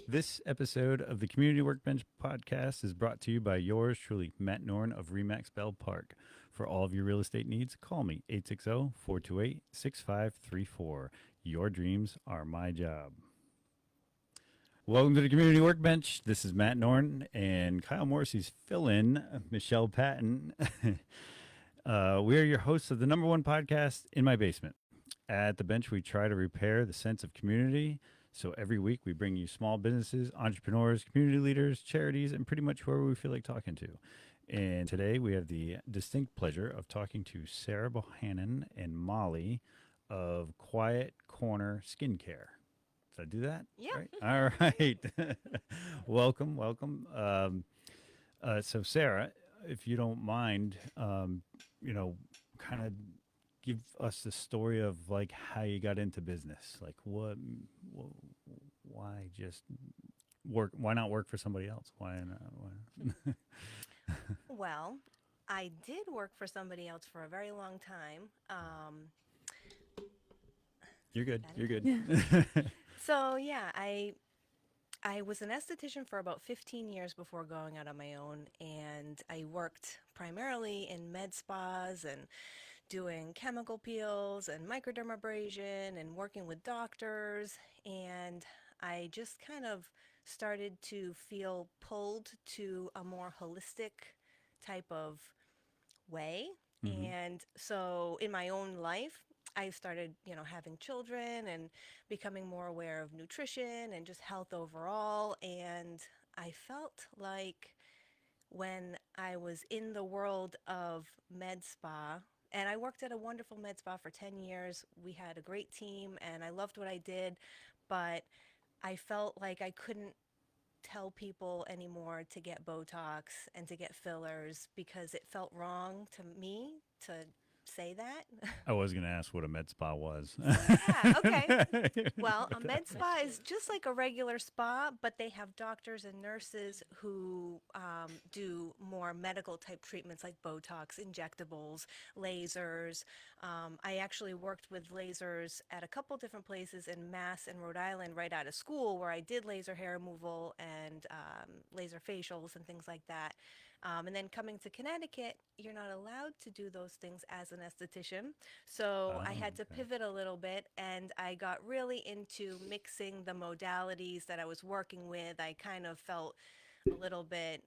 This episode of the Community Workbench podcast is brought to you by yours truly, Matt Norn of Remax Bell Park. For all of your real estate needs, call me 860-428-6534. Your dreams are my job. Welcome to the Community Workbench. This is Matt Norton and Kyle Morrissey's fill-in, Michele Paton. We are your hosts of the number one podcast in my basement. At the bench, we try to repair the sense of community. So every week, we bring you small businesses, entrepreneurs, community leaders, charities, and pretty much whoever we feel like talking to. And today, we have the distinct pleasure of talking to Sarah Bohannon and Molly of Quiet Corner Skincare. Did I do that? Yeah. Right. All right. welcome. So Sarah, if you don't mind, kind of give us the story of like how you got into business. Like why just work? Why not work for somebody else? Why not? Why? Well, I did work for somebody else for a very long time. You're good. That You're it? good. So yeah, I was an esthetician for about 15 years before going out on my own, and I worked primarily in med spas and doing chemical peels and microdermabrasion and working with doctors, and I just kind of started to feel pulled to a more holistic type of way. hmm And so in my own life, I started, having children and becoming more aware of nutrition and just health overall. And I felt like when I was in the world of med spa, and I worked at a wonderful med spa for 10 years. We had a great team and I loved what I did, but I felt like I couldn't tell people anymore to get Botox and to get fillers because it felt wrong to me to say that. I was gonna ask what a med spa was. Oh, yeah. Okay. Well, a But med spa is just like a regular spa, but they have doctors and nurses who do more medical type treatments like Botox, injectables, lasers. I actually worked with lasers at a couple different places in Mass and Rhode Island right out of school where I did laser hair removal and laser facials and things like that. And then coming to Connecticut, you're not allowed to do those things as an esthetician. So I oh, had to okay. pivot a little bit and I got really into mixing the modalities that I was working with. I kind of felt a little bit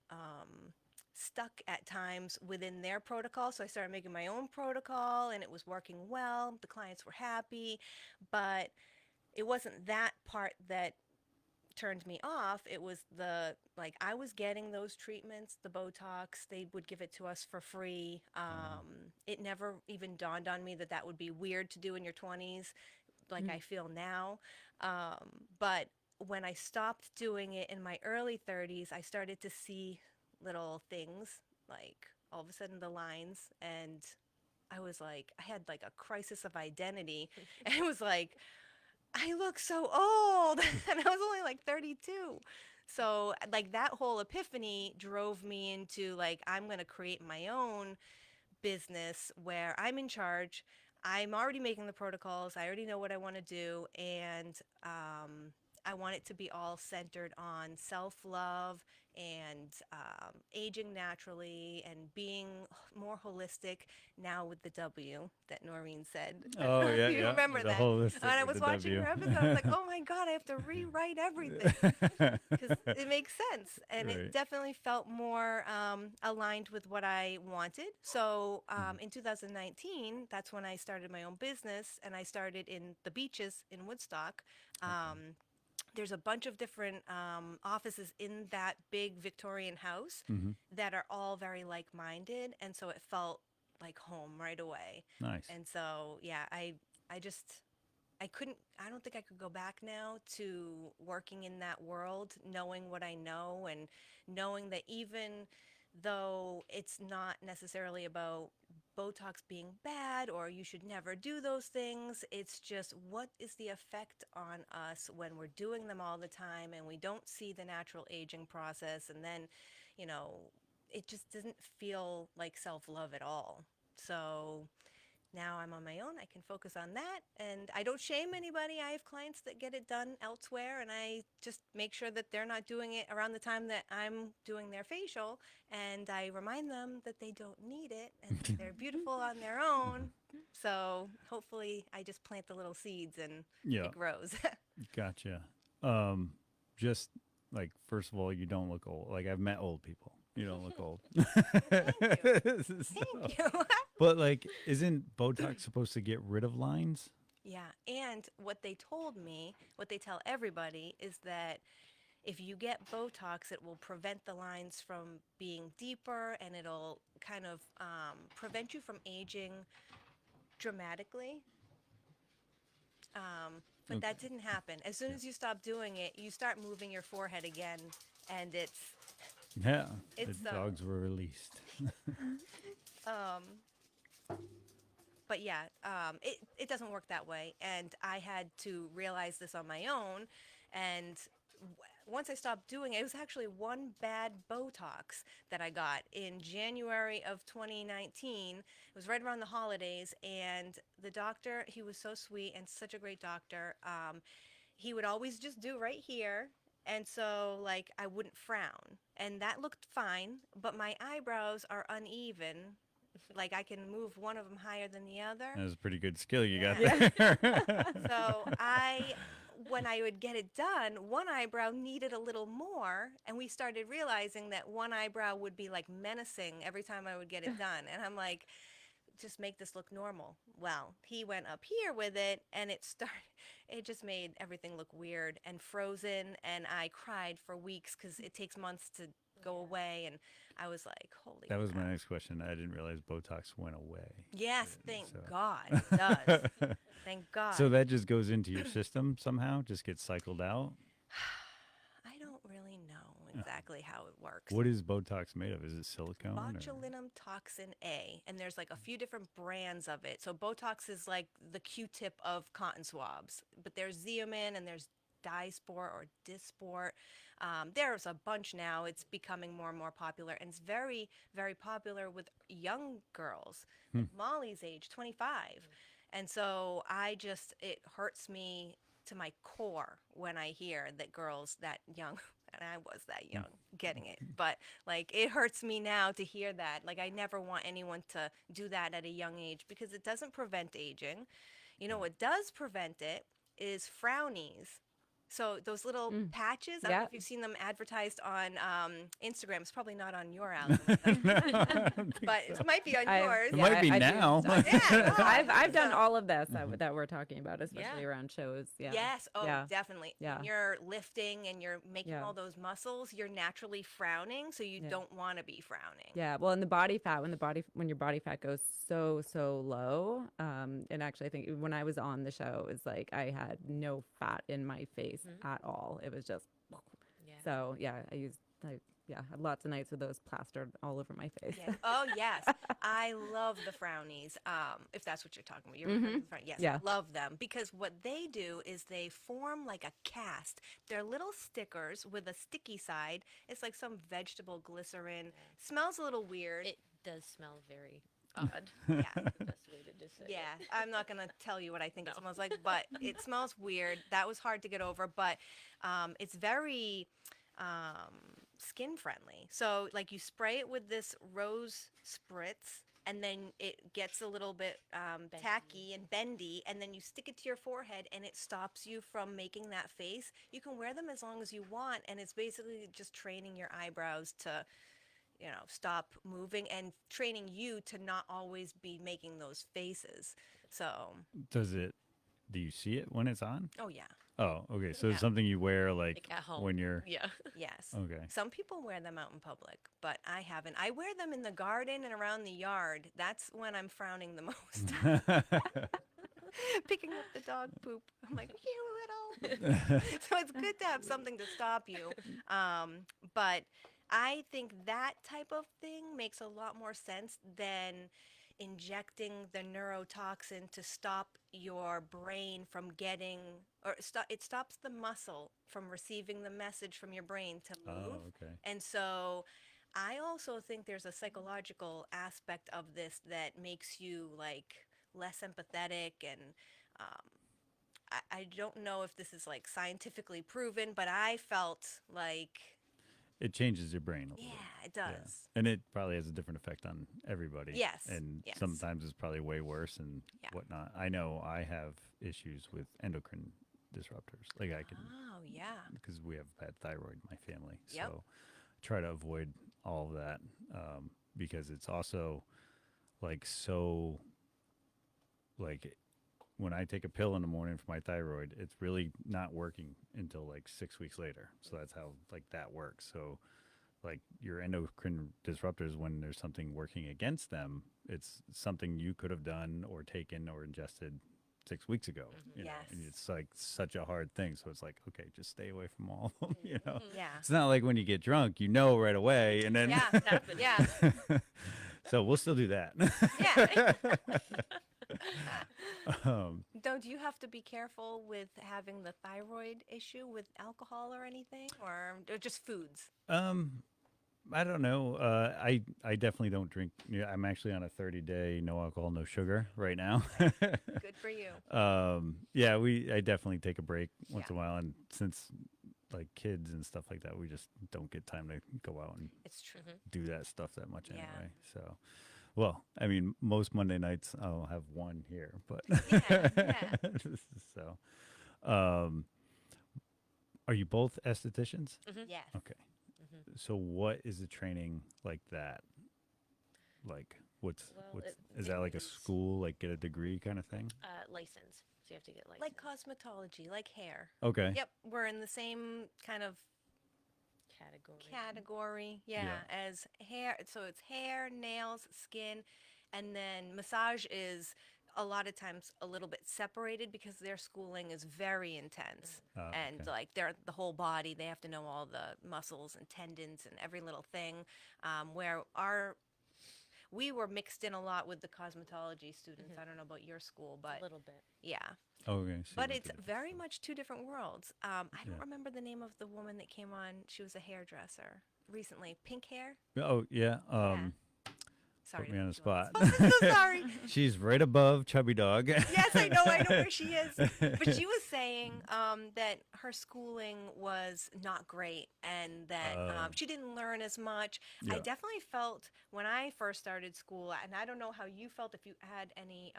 stuck at times within their protocol. So I started making my own protocol and it was working well. The clients were happy, but it wasn't that part that turned me off. It was the like I was getting those treatments, the Botox. They would give it to us for free. Oh. It never even dawned on me that that would be weird to do in your 20s, like I feel now. But when I stopped doing it in my early 30s, I started to see little things like all of a sudden the lines and I was like, I had like a crisis of identity. And it was like, I look so old. And I was only like 32. So, like, that whole epiphany drove me into, like, I'm going to create my own business where I'm in charge. I'm already making the protocols. I already know what I want to do. And I want it to be all centered on self love and aging naturally and being more holistic now with the W that Noreen said. I don't Oh know if yeah, you yeah. remember The that. And holistic I with was the watching W. her episode. I was like, oh my God, I have to rewrite everything because it makes sense and it Right. definitely felt more aligned with what I wanted. So Mhm. in 2019, that's when I started my own business and I started in the Beeches in Woodstock. Okay. There's a bunch of different offices in that big Victorian house hmm that are all very like-minded, and so it felt like home right away. Nice. And so yeah, I just I couldn't, I don't think I could go back now to working in that world, knowing what I know and knowing that even though it's not necessarily about Botox being bad or you should never do those things, it's just what is the effect on us when we're doing them all the time and we don't see the natural aging process. And then, you know, it just doesn't feel like self love at all. So now I'm on my own. I can focus on that. And I don't shame anybody. I have clients that get it done elsewhere, and I just make sure that they're not doing it around the time that I'm doing their facial. And I remind them that they don't need it and that they're beautiful on their own. So hopefully, I just plant the little seeds and Yeah, it grows. gotcha. Um, just like first of all, you don't look old. Like I've met old people. You don't look old. Thank you. So- Thank you. but like, isn't Botox supposed to get rid of lines? Yeah, and what they told me, what they tell everybody, is that if you get Botox, it will prevent the lines from being deeper and it'll kind of prevent you from aging dramatically. But Okay. that didn't happen. As soon as you stop doing it, you start moving your forehead again, and Yeah, the it's dogs were released. um, but yeah, it doesn't work that way. And I had to realize this on my own. And once I stopped doing it, it was actually one bad Botox that I got in January of 2019. It was right around the holidays. And the doctor, he was so sweet and such a great doctor. He would always just do right here. And so, like, I wouldn't frown. And that looked fine, but my eyebrows are uneven. Like, I can move one of them higher than the other. That was a pretty good skill you got Yeah. there. So when I would get it done, one eyebrow needed a little more, and we started realizing that one eyebrow would be like menacing every time I would get it done. And I'm like, just make this look normal. Well, he went up here with it, and it just made everything look weird and frozen, and I cried for weeks because it takes months to go away, and I was like, holy That was my crap. next question. I didn't realize Botox went away. Yes, thank So, God it does. Thank God. so that just goes into your system somehow, just gets cycled out. I don't really know exactly how it works. What is Botox made of? Is it silicone? Or? Botulinum toxin A, and there's like a few different brands of it. So Botox is like the Q-tip of cotton swabs, but there's Xeomin and there's Dysport or Dysport. There's a bunch now. It's becoming more and more popular, and it's very, very popular with young girls, like Molly's age, 25. And so it hurts me to my core when I hear that girls that young, and I was that young, getting it. But like, it hurts me now to hear that. Like, I never want anyone to do that at a young age because it doesn't prevent aging. You know what does prevent it is frownies. So those little patches, I don't know Yeah. if you've seen them advertised on Instagram. It's probably not on your algorithm, No, I don't think but so. it might be on I've- yours. It might be I do. now. Yeah, no, I've done so- all of this that we're talking about, especially Yeah. around shows. Yeah. Yes. Oh, Yeah. definitely. Yeah. When you're lifting and you're making Yeah. all those muscles, you're naturally frowning, so you Yeah. don't want to be frowning. Yeah, well, and the body fat when your body fat goes so low, and actually I think when I was on the show, it's like I had no fat in my face at all. It was just Yeah. so yeah. I had lots of nights with those plastered all over my face. Yes. Oh, yes. I love the frownies. If that's what you're talking about. You're referring to the frownies. Yes, Yeah. I love them because what they do is they form like a cast. They're little stickers with a sticky side. It's like some vegetable glycerin. Smells a little weird. It does smell very odd. Yeah. The best way to just say Yeah, it. I'm not gonna tell you what I think it No. smells like, but it smells weird. That was hard to get over, but it's very skin friendly. So like you spray it with this rose spritz, and then it gets a little bit tacky and bendy, and then you stick it to your forehead, and it stops you from making that face. You can wear them as long as you want, and it's basically just training your eyebrows to stop moving and training you to not always be making those faces. So, Do you see it when it's on? oh yeah, Oh, okay. So Yeah. it's something you wear like Like at home. when you're. Yeah. yes. Okay. Some people wear them out in public, but I haven't. I wear them in the garden and around the yard. That's when I'm frowning the most. Picking up the dog poop. I'm like, you little. So it's good to have something to stop you. But I think that type of thing makes a lot more sense than injecting the neurotoxin to stop your brain from getting, it stops the muscle from receiving the message from your brain to move. Oh, okay. And so I also think there's a psychological aspect of this that makes you like less empathetic, and I don't know if this is like scientifically proven, but I felt like, It changes your brain a little yeah, bit. it does. And it probably has a different effect on everybody. Yes, And yes. sometimes it's probably way worse and Yeah. whatnot. I know I have issues with endocrine disruptors. Like I can, Oh, yeah. because we have bad thyroid in my family. Yep. So try to avoid all of that because it's also like so, like when I take a pill in the morning for my thyroid, it's really not working until like 6 weeks later. So that's how like that works. So like your endocrine disruptors, when there's something working against them, it's something you could have done or taken or ingested 6 weeks ago. You know, and Yes. it's like such a hard thing. So it's like, okay, just stay away from all of them. You know, Yeah. it's not like when you get drunk, you know right away, and then Yeah. Yeah. so we'll still do that. Yeah. um, Don't you have to be careful with having the thyroid issue with alcohol or anything, or just foods? I don't know. I definitely don't drink. Yeah, I'm actually on a 30-day no alcohol, no sugar right now. Good for you. Yeah, I definitely take a break once Yeah. in a while, and since like kids and stuff like that, we just don't get time to go out and It's true. do that stuff that much Yeah. anyway. So, well, I mean, most Monday nights I'll have one here, but Yeah. Yeah. so, are you both estheticians? Yes. Okay. So what is the training like that? Like what's Well, it is that like a varies. school, like get a degree kind of thing? License. So you have to get licensed. Like cosmetology, like hair. Okay. Yep, we're in the same kind of category, Yeah. as hair. So it's hair, nails, skin, and then massage is a lot of times a little bit separated because their schooling is very intense. And Okay. like they're the whole body, they have to know all the muscles and tendons and every little thing. Where we were mixed in a lot with the cosmetology students. I don't know about your school, but A little bit. yeah. Okay. So But like it's a- very much two different worlds. I don't Yeah. remember the name of the woman that came on. She was a hairdresser recently. Pink hair? Oh yeah. Sorry Put to me on the put you on spot. the spot. I'm so sorry. She's right above Chubby Dog. Yes, I know where she is. But she was saying that her schooling was not great and that she didn't learn as much. I Yeah. definitely felt when I first started school, and I don't know how you felt if you had any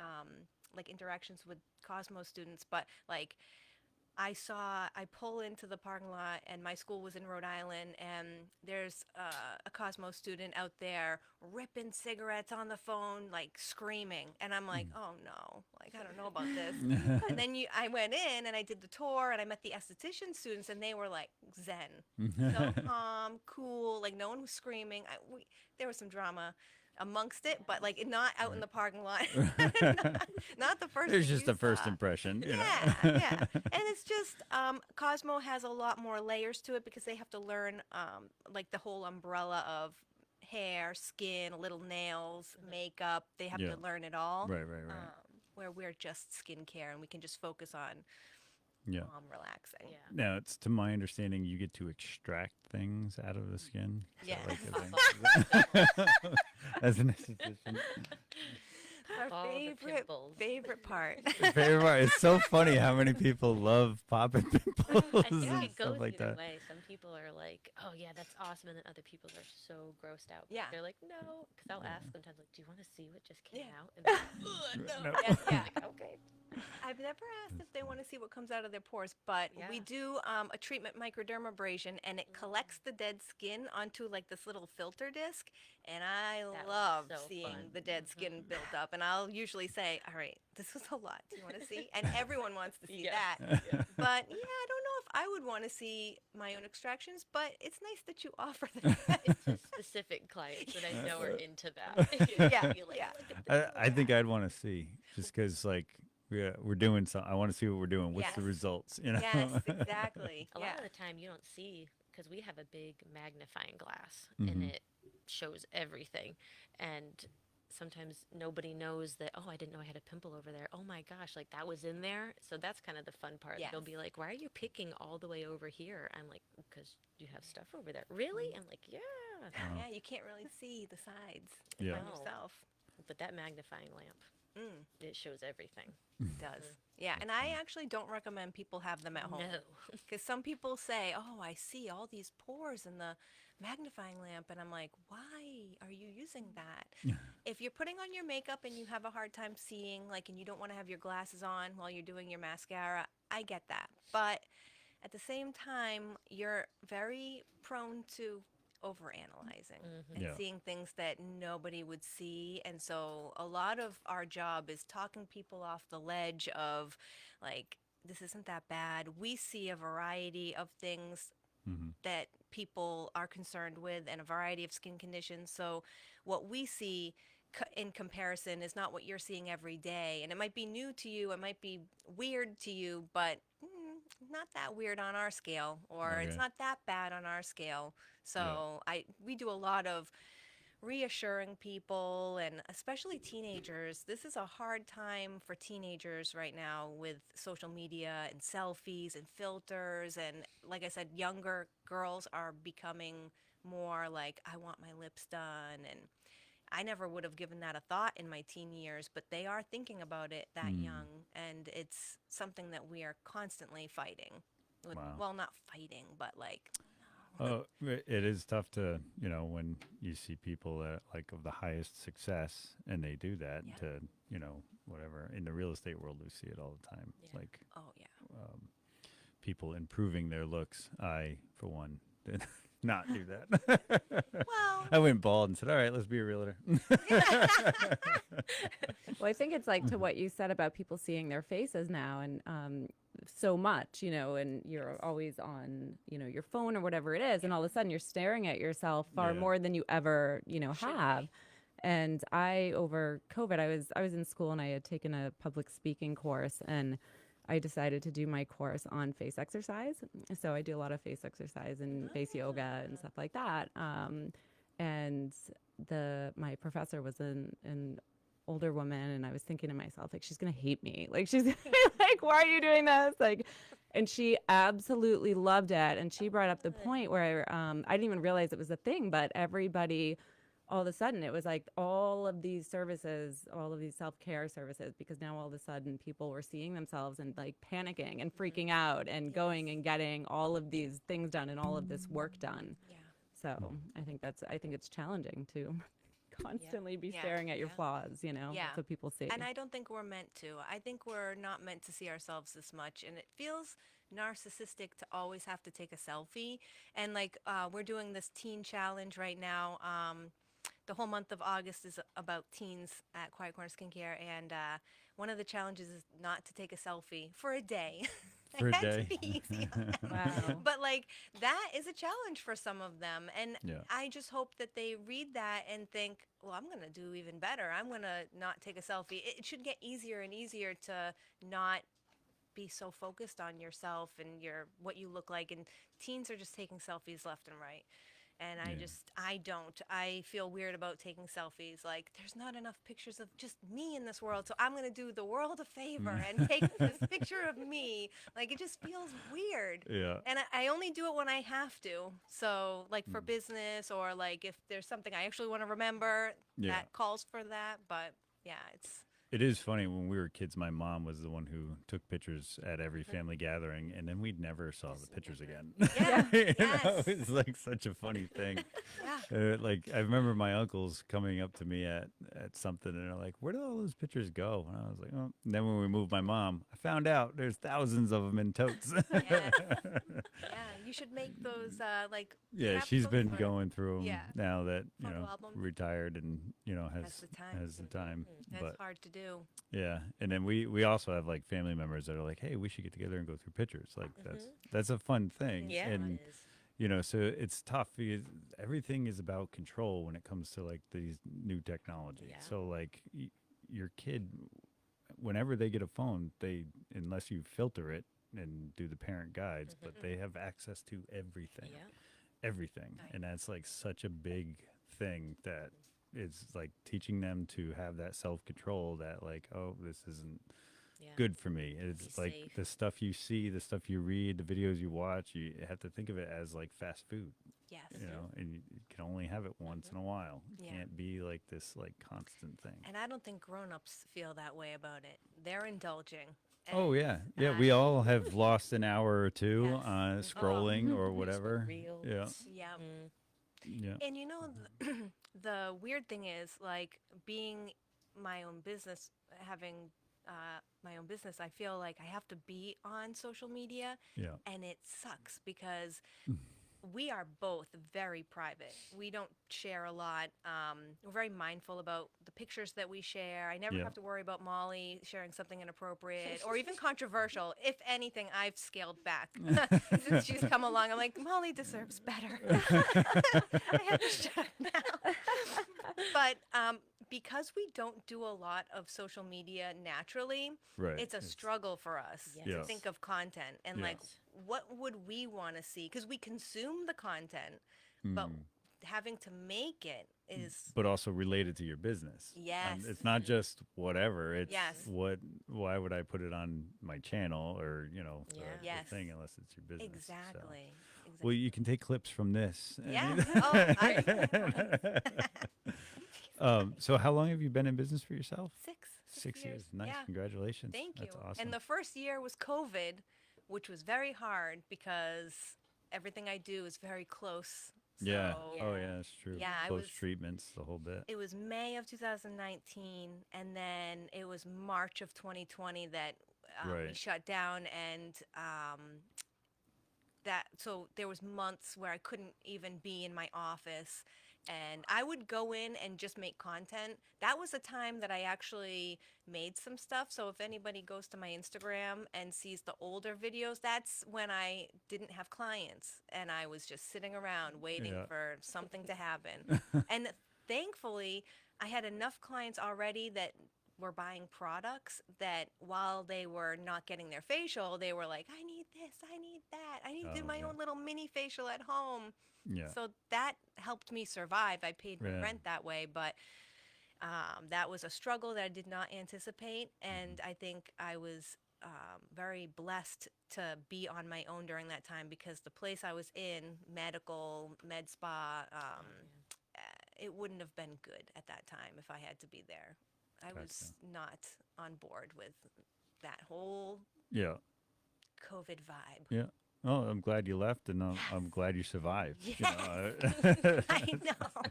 like interactions with Cosmo students, but like I pull into the parking lot, and my school was in Rhode Island, and there's a Cosmo student out there ripping cigarettes on the phone, like screaming. And I'm like, oh no, like, I don't know about this. And then I went in and I did the tour, and I met the esthetician students, and they were like zen, so calm, cool, like no one was screaming. There was some drama amongst it, but like not out in the parking lot. not the first It's thing just you the first saw. impression. You Yeah, know? yeah. And it's just Cosmo has a lot more layers to it because they have to learn like the whole umbrella of hair, skin, little nails, makeup. They have Yeah. to learn it all. Right. Right. Right. Where we're just skincare and we can just focus on Yeah. relaxing. Yeah. Now, it's to my understanding, you get to extract things out of the skin. Is that Yes. like a thing? As an esthetician. Our All the pimples. favorite part. Favorite part. It's so funny how many people love popping pimples I think and it goes stuff like either that. way. Some people are like, "Oh yeah, that's awesome," and then other people are so grossed out. Yeah. They're like, "No," because I'll ask sometimes, like, "Do you want to see what just came Yeah. out?" And they're like, No. Yeah, yeah. like, okay. I've never asked if they want to see what comes out of their pores, but we Yeah. do a treatment microdermabrasion, and it collects the dead skin onto like this little filter disc, and I That was love so seeing fun. the dead skin built up. And I'll usually say, "All right, this was a lot. Do you want to see?" And everyone wants to see Yeah. that. But yeah, I don't know if I would want to see my own extractions, but it's nice that you offer that. It's just specific clients that I know are into that. Yeah, You're like, yeah. "Look at I think I'd want to see just because, like, we're doing something. I want to see what we're doing. What's the Yes. results? You know? Yes, exactly. A Yeah. lot of the time you don't see because we have a big magnifying glass Mhm. and it shows everything. And sometimes nobody knows that, oh, I didn't know I had a pimple over there. Oh my gosh, like that was in there. So that's kind of the fun part. They'll be Yes. like, why are you picking all the way over here? I'm like, because you have stuff over there. Really? I'm like, yeah. Yeah, you can't really see the sides Yeah. on No. yourself. But that magnifying lamp. It shows everything. It does. Yeah, and I actually don't recommend people have them at home. No. Because some people say, "Oh, I see all these pores in the magnifying lamp," and I'm like, "Why are you using that?" If you're putting on your makeup and you have a hard time seeing, like, and you don't want to have your glasses on while you're doing your mascara, I get that. But at the same time, you're very prone to overanalyzing and Yeah. seeing things that nobody would see. And so a lot of our job is talking people off the ledge of, like, this isn't that bad. We see a variety of things that people are concerned with and a variety of skin conditions. So what we see in comparison is not what you're seeing every day. And it might be new to you, it might be weird to you, but not that weird on our scale, or it's Okay. not that bad on our scale. Yeah. So we do a lot of reassuring people, and especially teenagers. This is a hard time for teenagers right now with social media and selfies and filters. And like I said, younger girls are becoming more like, I want my lips done. And I never would have given that a thought in my teen years, but they are thinking about it that young. And it's something that we are constantly fighting with. Wow. Well, not fighting, but like, Oh, it is tough to, when you see people that like of the highest success and they do that Yeah. to, whatever. In the real estate world, we see it all the time. Yeah. Like oh, yeah. people improving their looks. I, for one, did not do that. Well, I went bald and said, all right, let's be a realtor. Well, I think it's like to what you said about people seeing their faces now, and so much, and you're always on, your phone or whatever it is, and all of a sudden you're staring at yourself far Yeah. more than you ever, Should have. be. And over COVID, I was in school and I had taken a public speaking course, and I decided to do my course on face exercise. So I do a lot of face exercise and face yoga and stuff like that. And my professor was an older woman, and I was thinking to myself, like, she's gonna hate me. Like, she's gonna be like, why are you doing this? Like, and she absolutely loved it. And she brought up the point where I didn't even realize it was a thing, but everybody, all of a sudden, it was like all of these services, all of these self-care services, because now all of a sudden people were seeing themselves and like panicking and freaking out and going and getting all of these things done and all of this work done. Yeah. So I think it's challenging to constantly be Yeah. staring at your Yeah. flaws, Yeah. That's what people see. And I don't think we're meant to. I think we're not meant to see ourselves this much. And it feels narcissistic to always have to take a selfie. And like, we're doing this teen challenge right now. The whole month of August is about teens at Quiet Corner Skincare. And one of the challenges is not to take a selfie for a day. For a It had to day. be easy on them. Wow. But like, that is a challenge for some of them. And Yeah. I just hope that they read that and think, well, I'm going to do even better. I'm going to not take a selfie. It should get easier and easier to not be so focused on yourself and what you look like. And teens are just taking selfies left and right. And Yeah. I feel weird about taking selfies. Like, there's not enough pictures of just me in this world. So I'm going to do the world a favor and take this picture of me. Like, it just feels weird. Yeah. And I only do it when I have to. So, like, for business, or like if there's something I actually want to remember Yeah. that calls for that. But yeah, It is funny, when we were kids, my mom was the one who took pictures at every family gathering, and then we never saw the pictures again. yeah, yes. It's like such a funny thing. Yeah. Like, I remember my uncles coming up to me at something, and they're like, "Where did all those pictures go?" And I was like, "Oh." And then when we moved my mom, I found out there's thousands of them in totes. Yeah. Yeah, you should make those like. Yeah, have she's those been for- going through them Yeah. now that Photo albums. retired and has the time. has the time. That's But hard to do. yeah, and then we also have like family members that are like, "Hey, we should get together and go through pictures." Like that's a fun thing. Yeah, and it is. so it's tough because everything is about control when it comes to like these new technology. Yeah. So like your kid, whenever they get a phone, unless you filter it and do the parent guides, but they have access to everything. Yeah. Everything. Right. And that's like such a big thing that it's like teaching them to have that self-control that like, oh, this isn't Yeah. good for me. It's Be like safe. the stuff you see, the stuff you read, the videos you watch, you have to think of it as like fast food. Yes. You know, and you can only have it once in a while. It Yeah. can't be like this like constant thing. And I don't think grown-ups feel that way about it. They're indulging. Oh and yeah, yeah. I- We all have lost an hour or two Yes. scrolling or whatever. Reels. Yeah, Yeah. Mm. yeah, And you know, the weird thing is, like, being my own business, having my own business, I feel like I have to be on social media, yeah. and it sucks because we are both very private. We don't share a lot. We're very mindful about the pictures that we share. I never Yeah. have to worry about Molly sharing something inappropriate or even controversial. If anything, I've scaled back since she's come along. I'm like, Molly deserves better. I have to shut up now. But because we don't do a lot of social media naturally, Right. it's a struggle for us Yes. to Yeah. think of content and like, Yes. what would we want to see? Because we consume the content, but having to make it is But also related to your business. Yes. It's not just whatever. It's Yes. why would I put it on my channel or, you know, Yeah. the Yes. thing unless it's your business. So. exactly. Well, you can take clips from this. Yeah. So how long have you been in business for yourself? 6 6 years. Nice. Yeah. Congratulations. Thank you. That's awesome. And the first year was COVID, which was very hard because everything I do is very close. yeah. So Oh, yeah, that's true. Yeah, I Close was- treatments, the whole bit. It was May of 2019, and then it was March of 2020 that we Right. shut down, and so there was months where I couldn't even be in my office, and I would go in and just make content. That was a time that I actually made some stuff. So if anybody goes to my Instagram and sees the older videos, that's when I didn't have clients and I was just sitting around waiting Yeah. for something to happen. And thankfully, I had enough clients already that were buying products that while they were not getting their facial, they were like, I need this, I need that, I need to do Oh, my yeah. own little mini facial at home. Yeah. So that helped me survive. I paid my Yeah. rent that way, but that was a struggle that I did not anticipate. And I think I was very blessed to be on my own during that time because the place I was in, med spa, it wouldn't have been good at that time if I had to be there. I was not on board with that whole Yeah. COVID vibe. Yeah. Oh, I'm glad you left, and I'm glad you survived. You know, I know.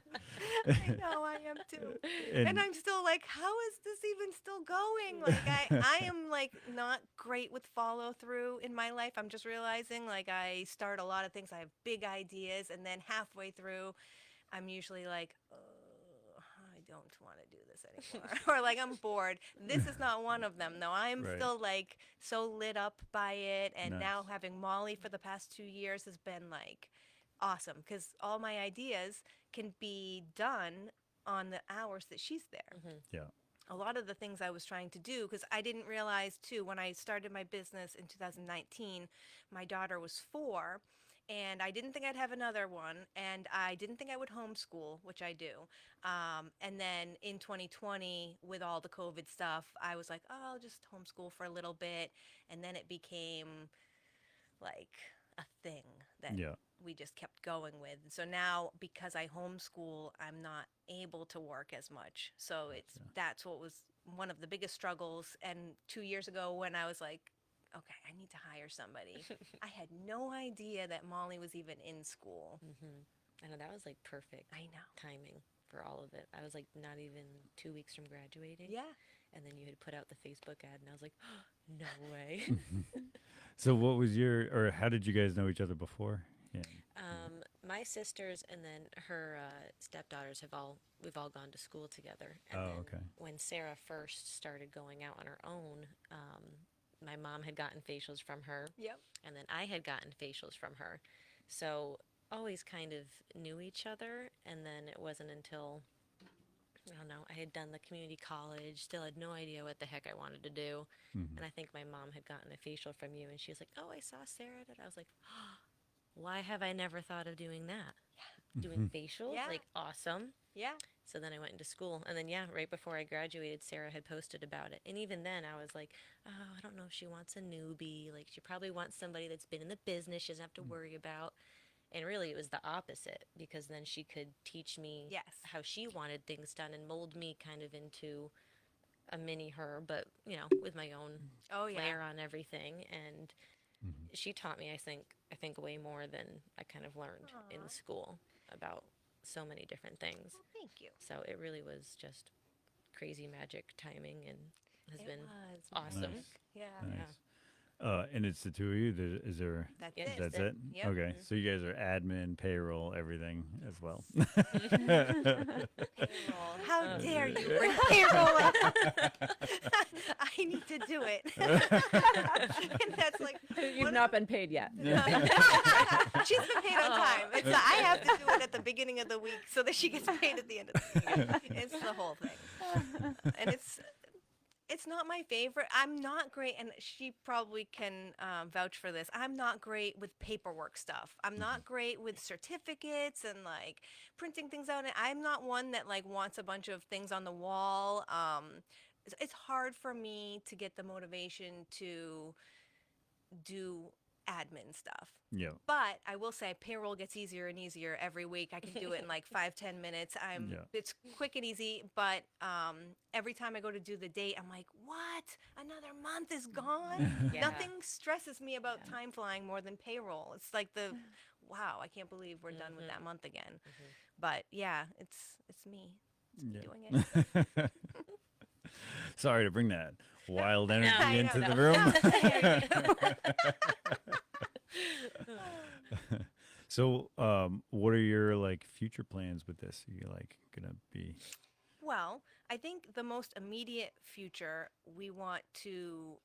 I know, I am too. And I'm still like, how is this even still going? Like, I am like not great with follow through in my life. I'm just realizing like I start a lot of things. I have big ideas, and then halfway through, I'm usually like, I don't want to do this anymore. Or like, I'm bored. This is not one of them, though. I'm Right. still like so lit up by it. And now Nice. having Molly for the past 2 years has been like awesome because all my ideas can be done on the hours that she's there. Yeah. A lot of the things I was trying to do, because I didn't realize too, when I started my business in 2019, my daughter was 4. And I didn't think I'd have another one, and I didn't think I would homeschool, which I do. And then in 2020, with all the COVID stuff, I was like, oh, I'll just homeschool for a little bit. And then it became like a thing that Yeah. we just kept going with. So now, because I homeschool, I'm not able to work as much. So that's what was one of the biggest struggles. And 2 years ago, when I was like, okay, I need to hire somebody, I had no idea that Molly was even in school. I know that was like perfect I know. timing for all of it. I was like not even 2 weeks from graduating. Yeah. And then you had put out the Facebook ad, and I was like, oh, no way. So what was or how did you guys know each other before? Yeah. My sisters and then her stepdaughters we've all gone to school together. And Oh, then okay. when Sarah first started going out on her own, my mom had gotten facials from her. Yep. And then I had gotten facials from her. So always kind of knew each other. And then it wasn't until, I don't know, I had done the community college, still had no idea what the heck I wanted to do. Mm-hmm. And I think my mom had gotten a facial from you. And she was like, oh, I saw Sarah did. I was like, oh, why have I never thought of doing that? Doing facials? Yeah. Like, awesome. Yeah. So then I went into school. And then, yeah, right before I graduated, Sarah had posted about it. And even then, I was like, oh, I don't know if she wants a newbie. Like, she probably wants somebody that's been in the business she doesn't have to worry about. And really, it was the opposite, because then she could teach me Yes. how she wanted things done and mold me kind of into a mini her, but with my own Oh yeah. flair on everything. And Mhm. she taught me, I think way more than I kind of learned in Aw. school about so many different things. Well, thank you. So it really was just crazy magic timing, and has It been was awesome. magic. Yeah. Nice. And it's the two of you. Is there? That's Yeah, it. That's it. it. Yep. Okay, so you guys are admin, payroll, everything as well. Payroll. How dare you bring payroll up? I need to do it. And that's like You've not been paid yet. she's been paid on time. It's I have to do it at the beginning of the week so that she gets paid at the end of the week. It's the whole thing, and it's not my favorite. I'm not great, and she probably can vouch for this. I'm not great with paperwork stuff. I'm not great with certificates and like printing things out. And I'm not one that like wants a bunch of things on the wall. It's hard for me to get the motivation to do admin stuff. Yeah. But I will say payroll gets easier and easier every week. I can do it in like 5-10 minutes. Yeah. It's quick and easy, but every time I go to do the date, I'm like, what? Another month is gone? Yeah. Nothing stresses me about time flying more than payroll. It's like wow, I can't believe we're done with that month again. But yeah, it's me Yeah. doing it. Sorry to bring that wild energy I into know. the room. So, what are your like future plans with this? Are you like gonna be? Well, I think the most immediate future, we want to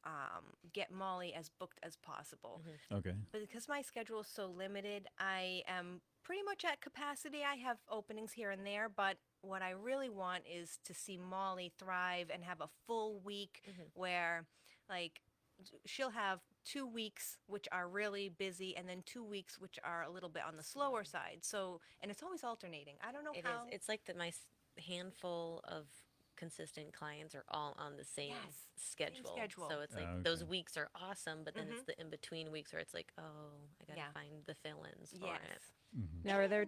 get Molly as booked as possible. Okay. But because my schedule is so limited, I am pretty much at capacity. I have openings here and there, but what I really want is to see Molly thrive and have a full week where, like, she'll have 2 weeks which are really busy and then 2 weeks which are a little bit on the slower side. So, and it's always alternating. I don't know It how. is. It's like that my handful of consistent clients are all on the same Yes, same schedule. schedule. So it's like Oh, those okay. weeks are awesome, but then it's the in between weeks where it's like, oh, I gotta Yeah. find the fill-ins for Yes. it. Now, And-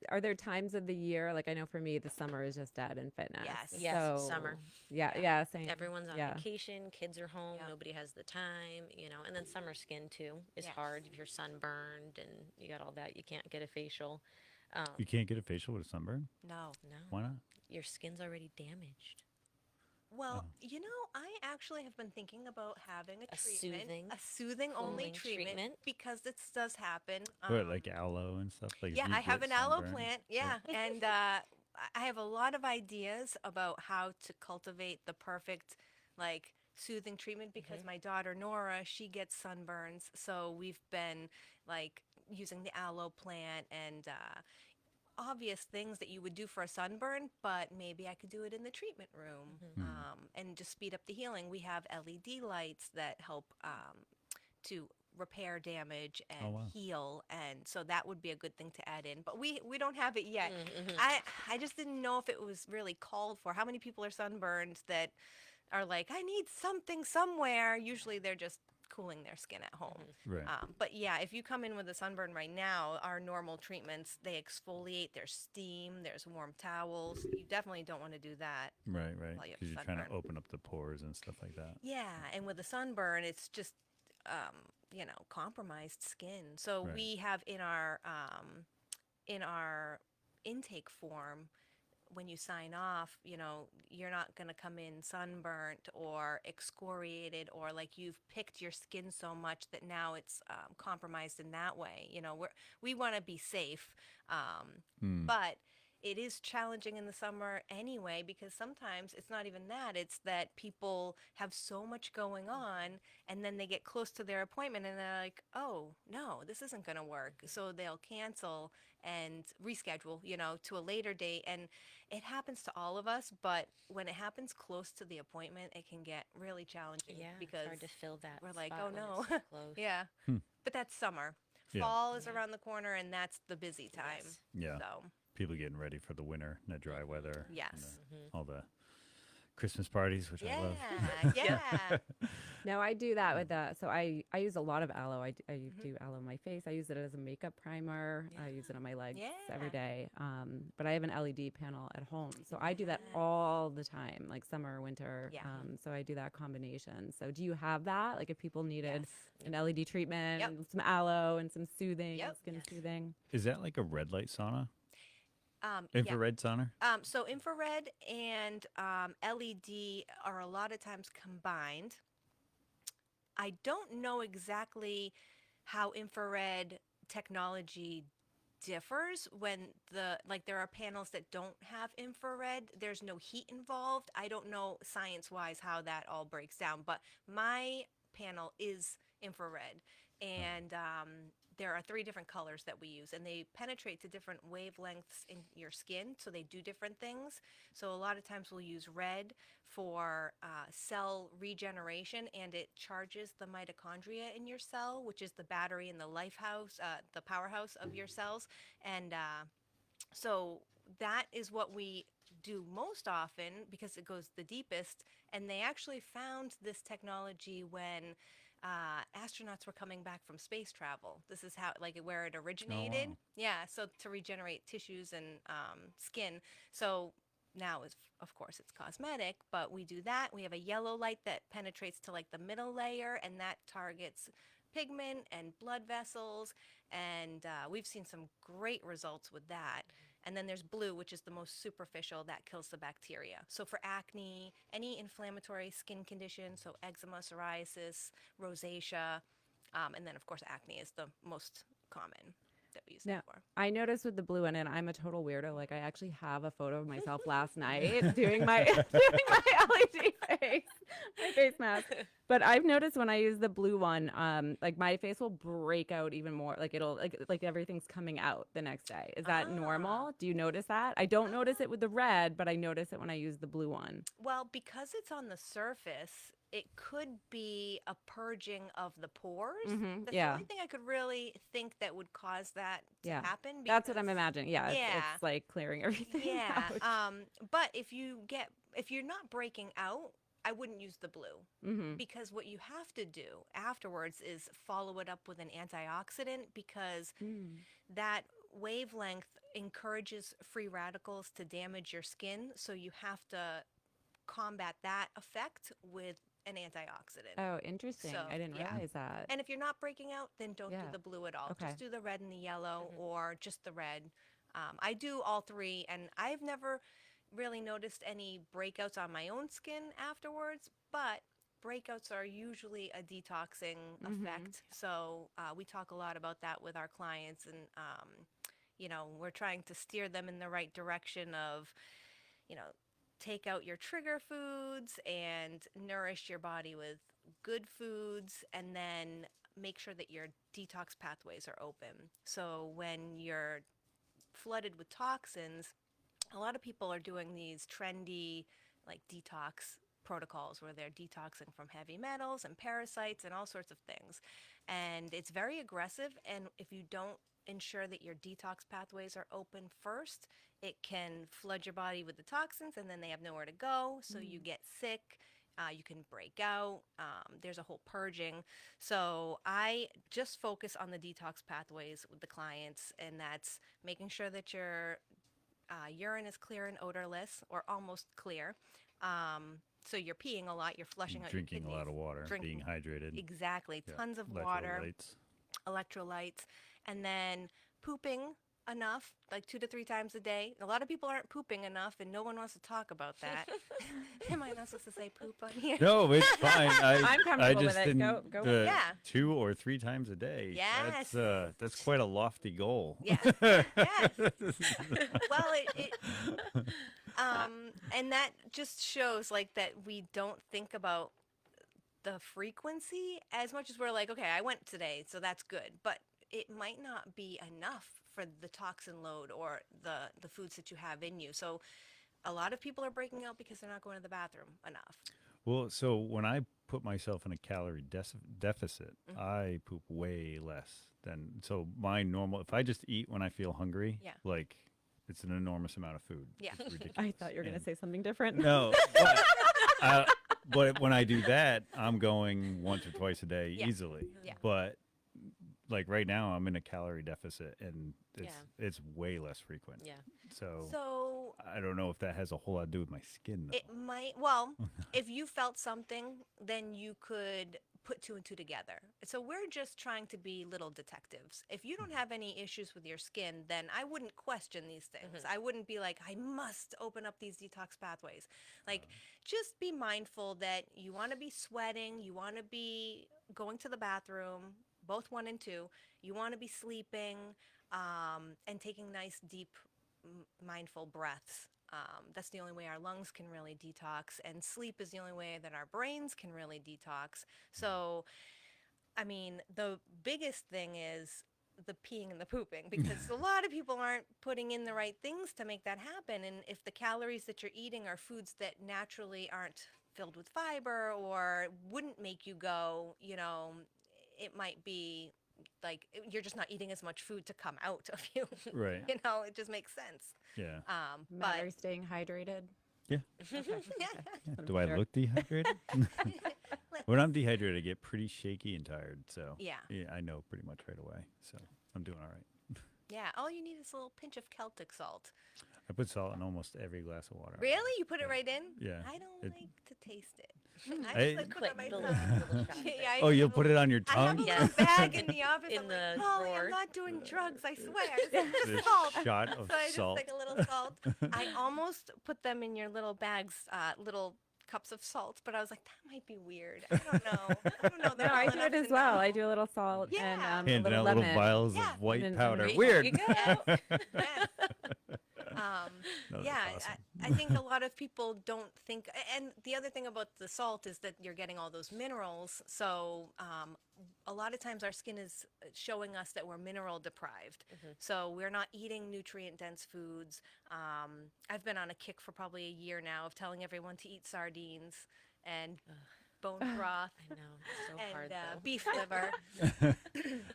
are there times of the year, like I know for me, the summer is just dad and fitness. Yes. Yes, So, summer. Yeah, same. Everyone's on Yeah. vacation, kids are home, Yep. nobody has the time, and then summer skin too is Yes. hard if you're sunburned and you got all that. You can't get a facial. You can't get a facial with a sunburn. No. No, Why not? your skin's already damaged. Well, I actually have been thinking about having a treatment, a soothing only cooling treatment, because this does happen. What, like aloe and stuff? Like if Yeah, you I have get an aloe sunburn? plant. Yeah, and I have a lot of ideas about how to cultivate the perfect, like, soothing treatment because my daughter Nora, she gets sunburns, so we've been like using the aloe plant and obvious things that you would do for a sunburn, but maybe I could do it in the treatment room and just speed up the healing. We have LED lights that help to repair damage and wow. heal, and so that would be a good thing to add in. But we don't have it yet. I just didn't know if it was really called for. How many people are sunburned that are like, I need something somewhere? Usually they're just cooling their skin at home. Right. But yeah, if you come in with a sunburn right now, our normal treatments, they exfoliate, there's steam, there's warm towels. You definitely don't want to do that. Right. while you have Because you're trying to sunburn. open up the pores and stuff like that. Yeah, and with a sunburn, it's just, compromised skin. So Right. we have in our intake form, when you sign off, you're not going to come in sunburnt or excoriated or like you've picked your skin so much that now it's compromised in that way. We want to be safe, but it is challenging in the summer anyway because sometimes it's not even that. It's that people have so much going on and then they get close to their appointment and they're like, oh, no, this isn't going to work. So they'll cancel and reschedule, to a later date. And it happens to all of us, but when it happens close to the appointment, it can get really challenging Yeah, because it's hard to fill that. we're like, spot oh, when no. it's so close. Yeah. But that's summer. Yeah. Fall is around the corner and that's the busy time. Yes. Yeah. So, People getting ready for the winter and the dry weather. yes. And all the Christmas parties, which I love. Yeah. Yeah. No, I do that with so I use a lot of aloe. I do aloe on my face. I use it as a makeup primer. I use it on my legs every Yeah. day. But I have an LED panel at home, so I do that Yes. all the time, like summer, winter. Yeah. So I do that combination. So do you have that? Like if people needed Yes. an LED treatment, Yep. and some aloe and some soothing, Yep. skin Yes. soothing. Is that like a red light sauna? Yeah. Infrared sauna? So infrared and LED are a lot of times combined. I don't know exactly how infrared technology differs when there are panels that don't have infrared. There's no heat involved. I don't know science wise how that all breaks down, but my panel is infrared, and there are 3 different colors that we use, and they penetrate to different wavelengths in your skin, so they do different things. So a lot of times we'll use red for cell regeneration, and it charges the mitochondria in your cell, which is the battery and the life house, the powerhouse of your cells. And so that is what we do most often because it goes the deepest. And they actually found this technology when astronauts were coming back from space travel. This is how, like, where it originated. wow. Yeah, so to regenerate tissues and skin. So now, of course, it's cosmetic, but we do that. We have a yellow light that penetrates to like the middle layer, and that targets pigment and blood vessels. And we've seen some great results with that. And then there's blue, which is the most superficial, that kills the bacteria. So for acne, any inflammatory skin condition, so eczema, psoriasis, rosacea, and then of course acne is the most common that we use Now, it for. I noticed with the blue one, and I'm a total weirdo. Like I actually have a photo of myself last night doing my doing my LED face, my face mask. But I've noticed when I use the blue one, like my face will break out even more. Like it'll like everything's coming out the next day. Is that normal? Do you notice that? I don't notice it with the red, but I notice it when I use the blue one. Well, because it's on the surface, it could be a purging of the pores. That's the yeah. only thing I could really think that would cause that to Yeah. happen. That's what I'm because- imagining. Yeah, Yeah. it's like clearing everything Yeah. out. But if you're not breaking out, I wouldn't use the blue Mm-hmm. because what you have to do afterwards is follow it up with an antioxidant because that wavelength encourages free radicals to damage your skin. So you have to combat that effect with an antioxidant. Oh, interesting. So, I didn't yeah. realize that. And if you're not breaking out, then don't do Yeah. the blue at all. Okay. Just do the red and the yellow or just the red. I do all 3, and I've never really noticed any breakouts on my own skin afterwards, but breakouts are usually a detoxing effect. So we talk a lot about that with our clients, and we're trying to steer them in the right direction of, take out your trigger foods and nourish your body with good foods, and then make sure that your detox pathways are open. So when you're flooded with toxins, a lot of people are doing these trendy like detox protocols where they're detoxing from heavy metals and parasites and all sorts of things. And it's very aggressive, and if you don't ensure that your detox pathways are open first, it can flood your body with the toxins and then they have nowhere to go, so you get sick. You can break out. There's a whole purging. So I just focus on the detox pathways with the clients, and that's making sure that your urine is clear and odorless, or almost clear. So you're peeing a lot, you're flushing out Drinking your a lot kidneys. of water, Drink- being hydrated. Exactly. Yeah. Tons of water, Electrolytes. electrolytes, and then pooping enough, like 2 to 3 times a day. A lot of people aren't pooping enough, and no one wants to talk about that. Am I not supposed to say poop on here? No, it's fine. I'm comfortable I with just it. didn't. Go. Yeah. 2 or 3 times a day. Yes. That's quite a lofty goal. Yes. Yes. Well, and that just shows like that we don't think about the frequency as much as we're like, okay, I went today, so that's good, but it might not be enough for the toxin load or the foods that you have in you. So a lot of people are breaking out because they're not going to the bathroom enough. Well, so when I put myself in a calorie deficit, I poop way less than. So my normal, if I just eat when I feel hungry, Yeah. like it's an enormous amount of food. Yeah. It's ridiculous. I thought you were going to And- say something different. No, but but when I do that, I'm going once or twice a day Yeah. easily. Yeah. But like right now, I'm in a calorie deficit, and Yeah. it's way less frequent. Yeah. So I don't know if that has a whole lot to do with my skin, though. it might, well, if you felt something, then you could put two and two together. So we're just trying to be little detectives. If you don't have any issues with your skin, then I wouldn't question these things. I wouldn't be like, I must open up these detox pathways. Like, just be mindful that you want to be sweating, you want to be going to the bathroom, both one and two. You want to be sleeping and taking nice, deep, mindful breaths. That's the only way our lungs can really detox, and sleep is the only way that our brains can really detox. So, I mean, the biggest thing is the peeing and the pooping, because a lot of people aren't putting in the right things to make that happen. And if the calories that you're eating are foods that naturally aren't filled with fiber or wouldn't make you go, it might be like you're just not eating as much food to come out of you. Right. It just makes sense. Yeah. Matter staying hydrated. Yeah. Yeah. Do I look dehydrated? When I'm dehydrated, I get pretty shaky and tired. So Yeah. I know pretty much right away. So I'm doing all right. Yeah, all you need is a little pinch of Celtic salt. I put salt in almost every glass of water. Really? You put it right in? Yeah. I don't It- like to taste it. I- I just put it on my The tongue. little shot of it. Yeah, I Oh, do you'll a put it on your I have a tongue? little Yes. bag in the office. In I'm the like, Polly, drawer. I'm not doing drugs, I swear. It's This salt. shot of So I just salt. take a little salt. I almost put them in your little bags, little cups of salt, but I was like, that might be weird. I don't know. I don't know. No, them I well do enough it as to well. know. I do a little salt Yeah. and a Handing little out lemon. little vials Yeah. of white And powder. there Weird. you go. Yes. Yes. No, that's Yeah, awesome. I think a lot of people don't think, and the other thing about the salt is that you're getting all those minerals. So a lot of times our skin is showing us that we're mineral deprived. So we're not eating nutrient dense foods. I've been on a kick for probably a year now of telling everyone to eat sardines and bone broth I know. It's so hard and though. beef liver.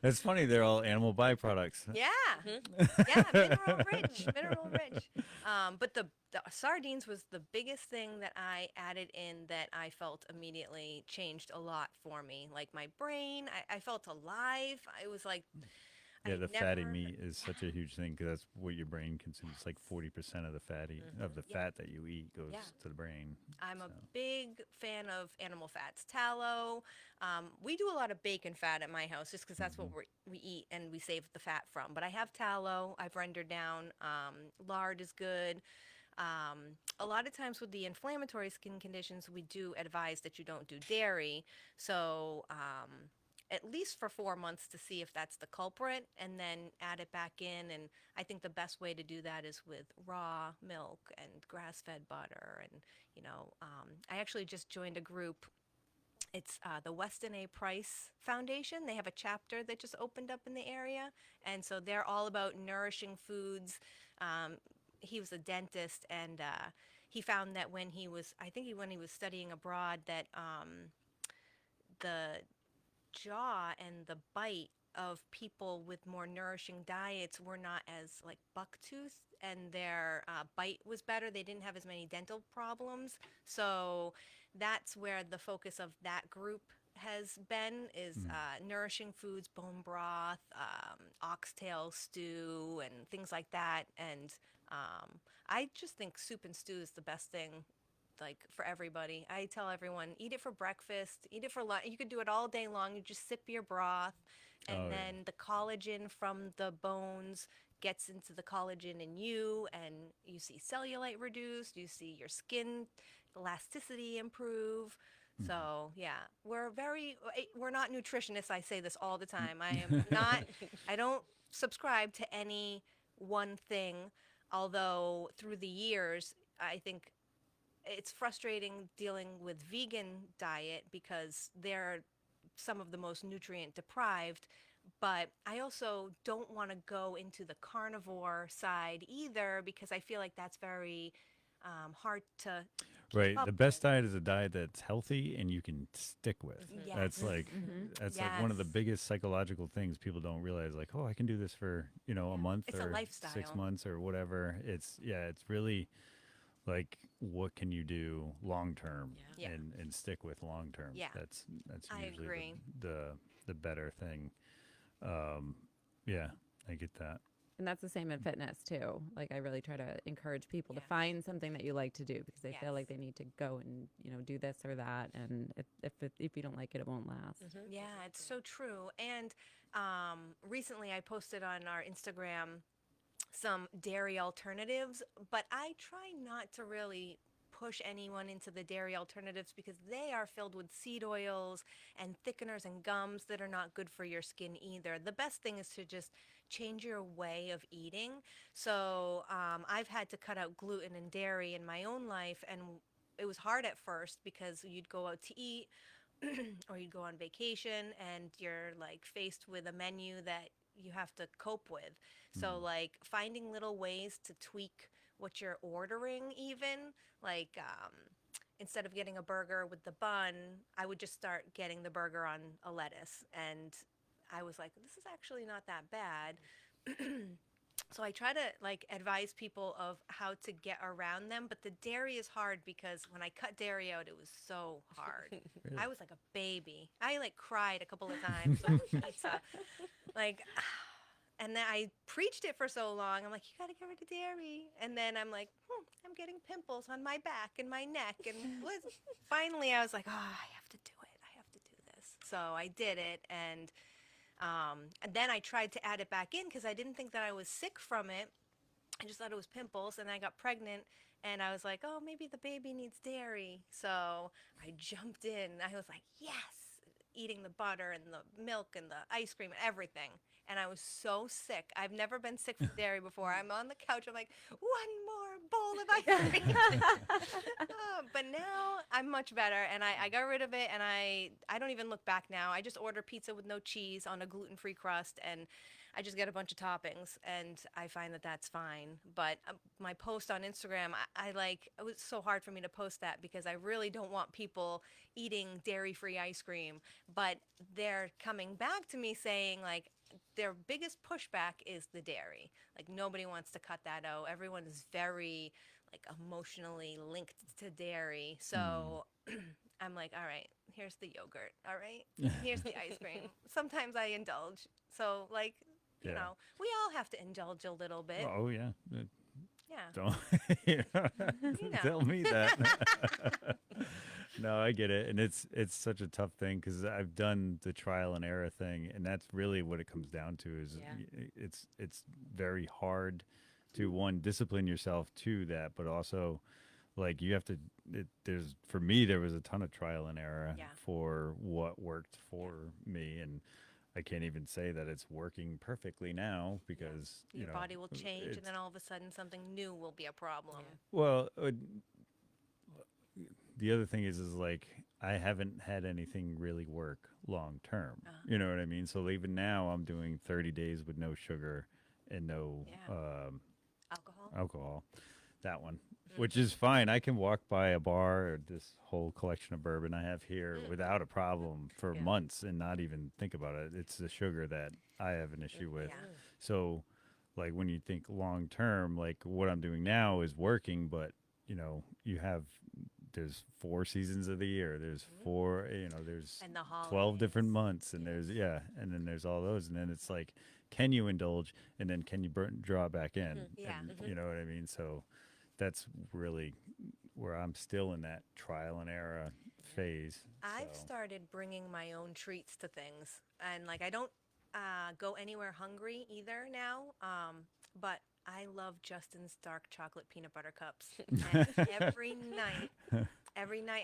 It's funny. They're all animal byproducts. Yeah, yeah, mineral rich. But the sardines was the biggest thing that I added in that I felt immediately changed a lot for me. Like my brain, I felt alive. I was like, Yeah, I the fatty never- meat is such a huge thing because that's what your brain consumes. It's like 40% of the fatty of the Yeah. fat that you eat goes Yeah. to the brain. I'm a So. big fan of animal fats, tallow. We do a lot of bacon fat at my house just because that's what we eat and we save the fat from. But I have tallow. I've rendered down. Lard is good. A lot of times with the inflammatory skin conditions, we do advise that you don't do dairy. So at least for 4 months to see if that's the culprit, and then add it back in. And I think the best way to do that is with raw milk and grass-fed butter. And I actually just joined a group. It's the Weston A. Price Foundation. They have a chapter that just opened up in the area, and so they're all about nourishing foods. He was a dentist, and he found that when he was studying abroad, that the jaw and the bite of people with more nourishing diets were not as like bucktooth, and their bite was better. They didn't have as many dental problems. So that's where the focus of that group has been, is nourishing foods, bone broth, oxtail stew, and things like that. And I just think soup and stew is the best thing, like, for everybody. I tell everyone, eat it for breakfast, eat it for lunch. You could do it all day long. You just sip your broth, and Oh, yeah. then the collagen from the bones gets into the collagen in you, and you see cellulite reduced. You see your skin elasticity improve. So yeah, we're not nutritionists. I say this all the time. I am not. I don't subscribe to any one thing. Although through the years, I think it's frustrating dealing with vegan diet because they're some of the most nutrient deprived. But I also don't want to go into the carnivore side either, because I feel like that's very hard to keep Right. up The best with. diet is a diet that's healthy and you can stick with. That's Yes. like that's like one of the Yes. biggest psychological things people don't realize. Like, oh, I can do this for a month It's a or lifestyle. 6 months or whatever. It's really like what can you do long term Yeah. and stick with long term. Yeah. That's I usually agree. the better thing. Yeah, I get that. And that's the same in fitness too. Like I really try to encourage people to Yes. find something that you like to do because they feel like Yes. they need to go and do this or that, and if you don't like it, it won't last. Yeah, it's so true. And recently I posted on our Instagram some dairy alternatives, but I try not to really push anyone into the dairy alternatives because they are filled with seed oils and thickeners and gums that are not good for your skin either. The best thing is to just change your way of eating. So I've had to cut out gluten and dairy in my own life, and it was hard at first because you'd go out to eat or you'd go on vacation and you're like faced with a menu that you have to cope with. So like finding little ways to tweak what you're ordering even like instead of getting a burger with the bun, I would just start getting the burger on a lettuce, and I was like, this is actually not that bad. So I try to like advise people of how to get around them, but the dairy is hard because when I cut dairy out, it was so hard. I was like a baby. I like cried a couple of times over pizza. Like, and then I preached it for so long. I'm like, you gotta get rid of dairy. And then I'm like, I'm getting pimples on my back and my neck. And finally I was like, oh, I have to do it. I have to do this. So I did it. And then I tried to add it back in because I didn't think that I was sick from it. I just thought it was pimples, and I got pregnant, and I was like, oh, maybe the baby needs dairy. So I jumped in. I was like, yes, eating the butter and the milk and the ice cream and everything. And I was so sick. I've never been sick from dairy before. I'm on the couch. I'm like, one more bowl of ice cream. But now I'm much better, and I got rid of it, and I don't even look back now. I just order pizza with no cheese on a gluten-free crust, and I just get a bunch of toppings, and I find that that's fine. But my post on Instagram, I like, it was so hard for me to post that because I really don't want people eating dairy-free ice cream. But they're coming back to me saying, like, their biggest pushback is the dairy. Like, nobody wants to cut that out. Everyone is very, like, emotionally linked to dairy. So I'm like, all right, here's the yogurt. All right, here's the ice cream. Sometimes I indulge. So, like, you Yeah. know, we all have to indulge a little bit. Oh yeah. Yeah. Don't tell me that. No, I get it, and it's such a tough thing because I've done the trial and error thing, and that's really what it comes down to. Is it's very hard to one discipline yourself to that, but also like you have to. There's for me there was a ton of trial and error Yeah. for what worked for me, and I can't even say that it's working perfectly now because Your body will change, it's- and then all of a sudden something new will be a problem. well, the other thing is like I haven't had anything really work long term. You know what I mean? So even now I'm doing 30 days with no sugar and no Alcohol. alcohol. That one, which is fine. I can walk by a bar or this whole collection of bourbon I have here without a problem for months and not even think about it. It's the sugar that I have an issue with. Yeah. So, like when you think long term, like what I'm doing now is working, but you have there's 4 seasons of the year. There's there's And the 12 different holidays. months, and there's and then there's all those, and then it's like, can you indulge, and then can you draw it back in? Yeah. And, you know what I mean? So that's really where I'm still in that trial and error phase. I've so. started bringing my own treats to things, and like I don't go anywhere hungry either now. But I love Justin's dark chocolate peanut butter cups, and every night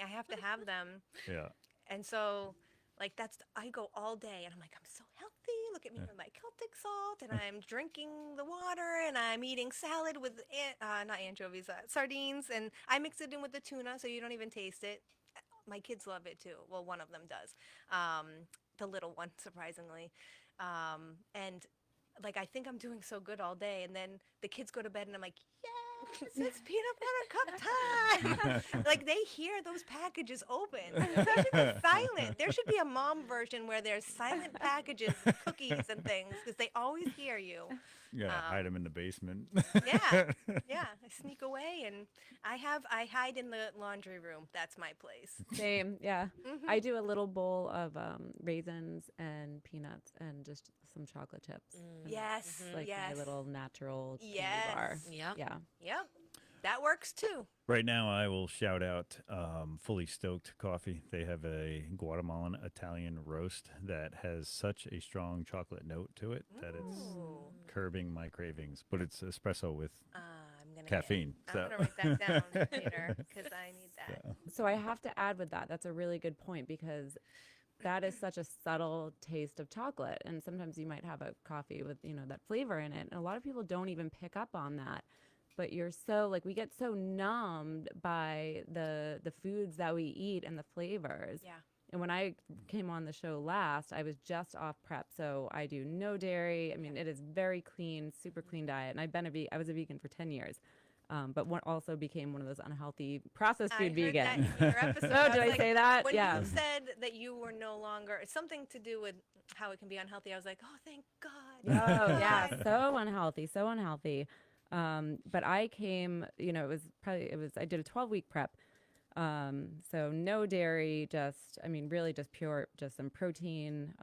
I have to have them. Yeah. And so, like, I go all day, and I'm like, I'm so healthy. Look at me with my Celtic salt, and I'm drinking the water, and I'm eating salad with not anchovies, sardines, and I mix it in with the tuna, so you don't even taste it. My kids love it too. Well, one of them does. The little one, surprisingly, and like I think I'm doing so good all day, and then the kids go to bed, and I'm like, It's peanut butter cup time. Like they hear those packages open. They should be silent. There should be a mom version where there's silent packages, of cookies and things, because they always hear you. Yeah, hide them in the basement. Yeah, yeah. I sneak away, and I hide in the laundry room. That's my place. Same, yeah. Mhm. I do a little bowl of raisins and peanuts and just some chocolate chips. Yes, Like yes, my little natural candy bar. yes. Yep. Yeah. Yep, that works too. Right now, I will shout out Fully Stoked Coffee. They have a Guatemalan Italian roast that has such a strong chocolate note to it that it's Ooh. curbing my cravings. But it's espresso with I'm gonna caffeine. I'm So gonna write that down later because I need that. So I have to add with that, that's a really good point because that is such a subtle taste of chocolate. And sometimes you might have a coffee with, that flavor in it. And a lot of people don't even pick up on that. But you're so like we get so numbed by the foods that we eat and the flavors. Yeah. And when I came on the show last, I was just off prep, so I do no dairy. I mean, it is very clean, super clean diet. And I was a vegan for 10 years, but also became one of those unhealthy processed food I heard that vegans. in your episode. Oh, I did was I like, say that? When Yeah. you said that you were no longer, it's something to do with how it can be unhealthy, I was like, oh, thank God. Oh yeah, God. so unhealthy, so unhealthy. But I came, I did a 12-week prep. So no dairy, really just pure, just some protein,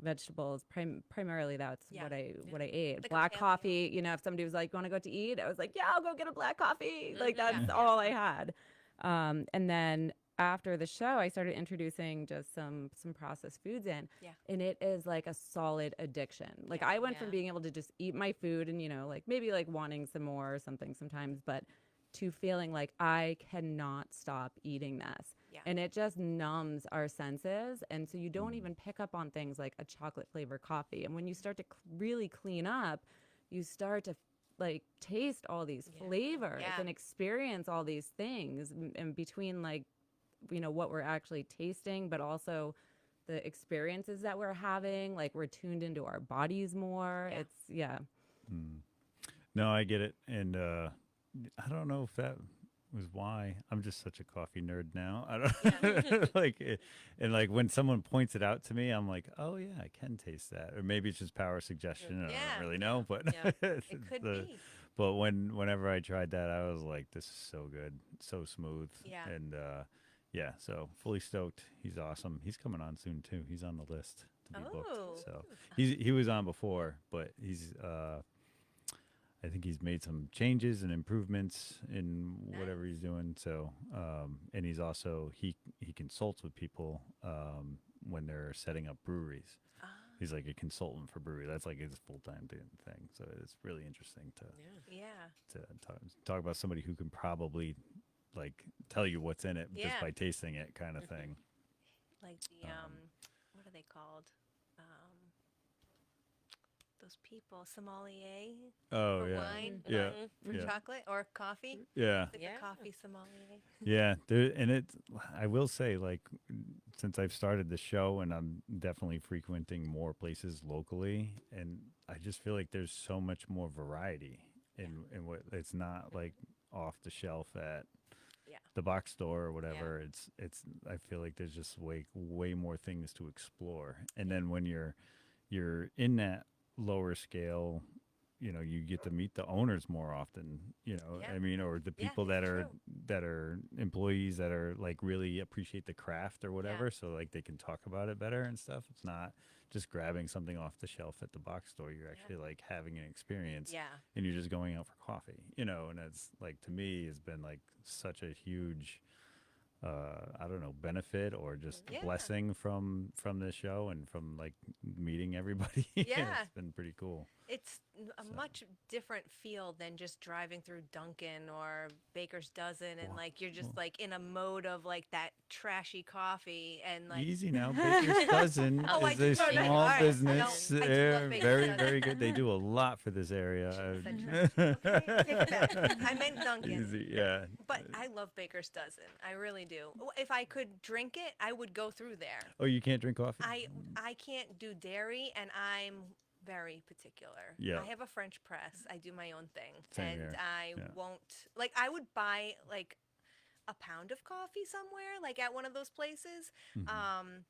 vegetables. Primarily that's Yeah. what I ate. Like a Black paleo. coffee, if somebody was like, "Want to go to eat?" I was like, "Yeah, I'll go get a black coffee." Like Yeah. that's all I had. And then after the show, I started introducing just some processed foods in, Yeah. and it is like a solid addiction. Like Yeah. I went from Yeah. being able to just eat my food and like maybe like wanting some more or something sometimes, but to feeling like I cannot stop eating this. Yeah. And it just numbs our senses. And so you don't even pick up on things like a chocolate flavored coffee. And when you start to really clean up, you start to like taste all these flavors Yeah. and experience all these things and between like, what we're actually tasting, but also the experiences that we're having, like we're tuned into our bodies more. Yeah. It's no, I get it, and I don't know if that was why. I'm just such a coffee nerd now. I don't and like when someone points it out to me, I'm like, oh yeah, I can taste that, or maybe it's just power suggestion. And I Yeah. don't really know, but Yeah. It could be. But whenever I tried that, I was like, this is so good, so smooth. Yeah. And yeah, so Fully Stoked. He's awesome. He's coming on soon too. He's on the list to be Oh. booked. So he was on before, but he's I think he's made some changes and improvements in whatever he's doing. So and he's also he consults with people when they're setting up breweries. He's like a consultant for brewery. That's like his full-time thing. So it's really interesting to Yeah. talk about somebody who can probably like tell you what's in it just Yeah. by tasting it, kind of thing. Like the what are they called? Those people, sommelier Oh for yeah, wine, yeah, for yeah, chocolate or coffee. yeah, Like Yeah. the coffee sommelier. yeah. And it, I will say, like, since I've started the show, and I'm definitely frequenting more places locally, and I just feel like there's so much more variety in what it's not like off the shelf at Yeah. the box store or whatever. It's I feel like there's just way more things to explore. And then when you're in that lower scale, you get to meet the owners more often, Yeah. I mean, or the Yeah, people it's that true. are employees that are like really appreciate the craft or whatever. Yeah. So like they can talk about it better and stuff. It's not just grabbing something off the shelf at the box store. You're actually like having an experience, Yeah. and you're just going out for coffee, and that's like, to me, has been like such a huge I don't know, benefit or just Yeah. blessing from this show and from like meeting everybody. Yeah. It's been pretty cool. It's a much different feel than just driving through Dunkin' or Baker's Dozen, and like you're just like in a mode of like that trashy coffee and like Easy now. Baker's Dozen Oh, I is do a know that. small All right. business. No, I do love They're Baker's very, Dozen. very good. They do a lot for this area. Said trashy. Okay, take it back. I meant Dunkin'. Easy, yeah. But I love Baker's Dozen. I really do. If I could drink it, I would go through there. Oh, you can't drink coffee? I can't do dairy, and I'm very particular. Yeah. I have a French press. I do my own thing. Same And here. I Yeah. won't, like, I would buy, like, a pound of coffee somewhere, like at one of those places. Mhm.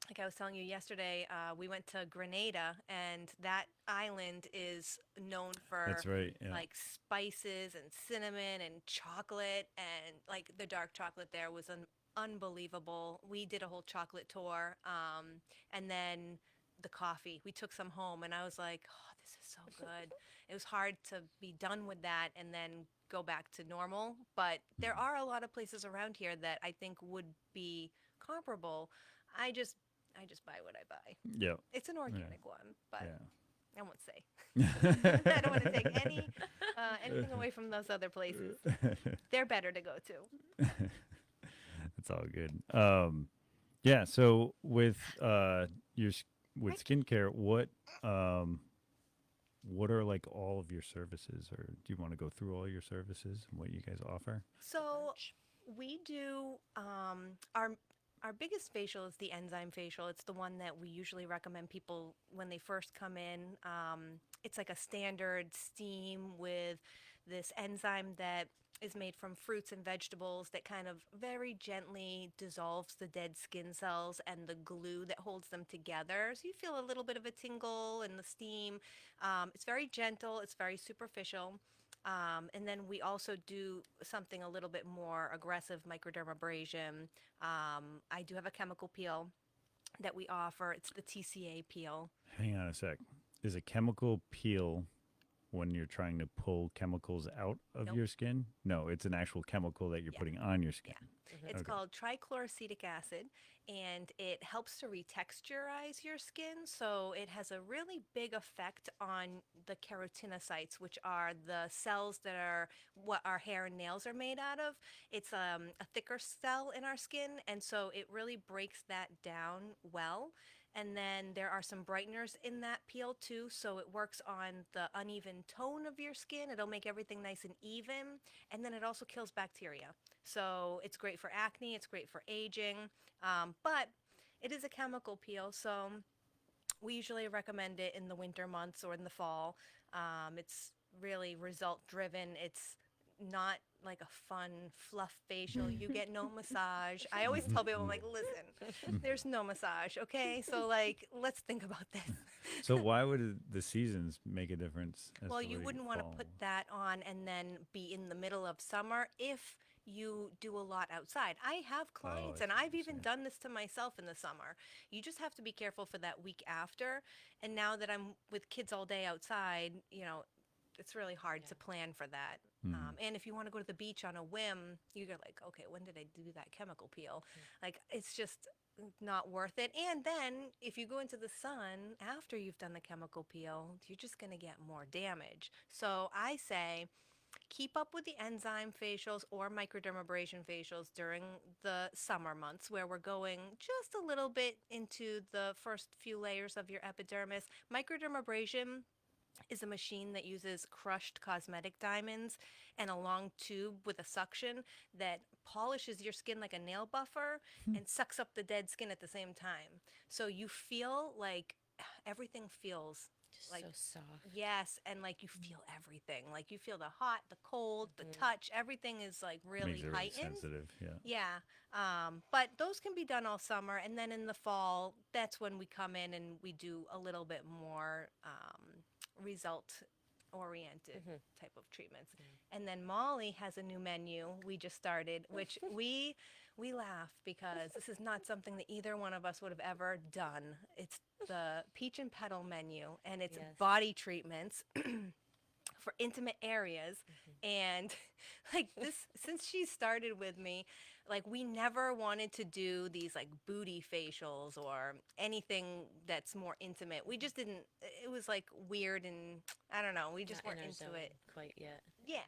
Like I was telling you yesterday, we went to Grenada, and that island is known for That's right. Yeah. like spices and cinnamon and chocolate, and like the dark chocolate there was unbelievable. We did a whole chocolate tour, and then the coffee. We took some home, and I was like, "Oh, this is so good." It was hard to be done with that and then go back to normal, but there are a lot of places around here that I think would be comparable. I just I just buy what I buy. Yeah. It's an organic one, but Yeah. I won't say. I don't want to take anything away from those other places. They're better to go to. It's all good. Yeah. So with with skincare, what are like all of your services, or do you want to go through all your services and what you guys offer? So we do our biggest facial is the enzyme facial. It's the one that we usually recommend people when they first come in. It's like a standard steam with this enzyme that is made from fruits and vegetables that kind of very gently dissolves the dead skin cells and the glue that holds them together. So you feel a little bit of a tingle in the steam. It's very gentle, it's very superficial. And then we also do something a little bit more aggressive, microdermabrasion. I do have a chemical peel that we offer. It's the TCA peel. Hang on a sec. Is a chemical peel when you're trying to pull chemicals out of Nope. your skin? No, it's an actual chemical that you're Yeah. putting on your skin. It's Okay. called trichloroacetic acid, and it helps to retexturize your skin. So it has a really big effect on the keratinocytes, which are the cells that are what our hair and nails are made out of. It's a thicker cell in our skin, and so it really breaks that down well. And then there are some brighteners in that peel too, so it works on the uneven tone of your skin. It'll make everything nice and even, and then it also kills bacteria. So it's great for acne, it's great for aging, but it is a chemical peel, so we usually recommend it in the winter months or in the fall. It's really result driven. It's not like a fun fluff facial. You get no massage. I always tell people, I'm like, listen, there's no massage, okay? So, like, let's think about this. So why would the seasons make a difference? As Well, to you where wouldn't want to fall? put that on and then be in the middle of summer if you do a lot outside. I have clients, I and see what I've you're even saying. done this to myself in the summer. You just have to be careful for that week after. And now that I'm with kids all day outside, it's really hard to plan for that. And if you want to go to the beach on a whim, you're like, okay, when did I do that chemical peel? Like, it's just not worth it. And then if you go into the sun after you've done the chemical peel, you're just going to get more damage. So I say keep up with the enzyme facials or microdermabrasion facials during the summer months where we're going just a little bit into the first few layers of your epidermis. Microdermabrasion is a machine that uses crushed cosmetic diamonds and a long tube with a suction that polishes your skin like a nail buffer and sucks up the dead skin at the same time. So you feel like everything feels Just like so soft. yes, and like you feel everything. Like you feel the hot, the cold, the touch, everything is like really Makes it really heightened. sensitive. Yeah. Yeah. But those can be done all summer. And then in the fall, that's when we come in and we do a little bit more result oriented type of treatments. And then Molly has a new menu we just started, which we laugh because this is not something that either one of us would have ever done. It's the peach and petal menu, and it's Yes. body treatments for intimate areas. And like this, since she started with me, like we never wanted to do these like booty facials or anything that's more intimate. We just didn't, it was like weird, and I don't know, we just Not in weren't our into zone it. quite yet. Yeah.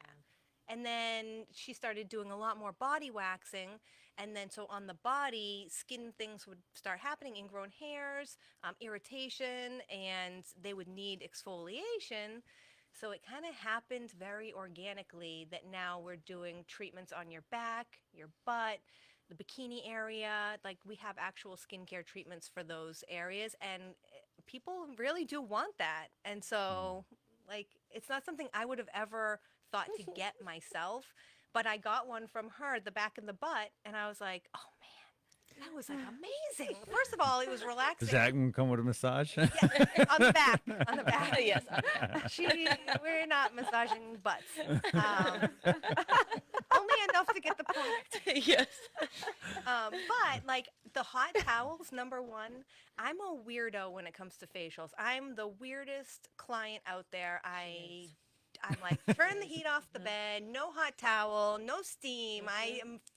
And then she started doing a lot more body waxing. And then, so on the body, skin things would start happening, ingrown hairs, irritation, and they would need exfoliation. So it kind of happened very organically that now we're doing treatments on your back, your butt, the bikini area. Like we have actual skincare treatments for those areas. And people really do want that. And so, like, it's not something I would have ever thought to get myself, but I got one from her, the back and the butt, and I was like, oh man, that was like amazing. First of all, it was Does relaxing. that one come with a massage? Yeah, on the back, on the back. Yes. We're not massaging butts. Only enough to get the point. Yes. But like the hot towels, number one, I'm a weirdo when it comes to facials. I'm the weirdest client out there. I'm like, turn the heat off the bed, no hot towel, no steam.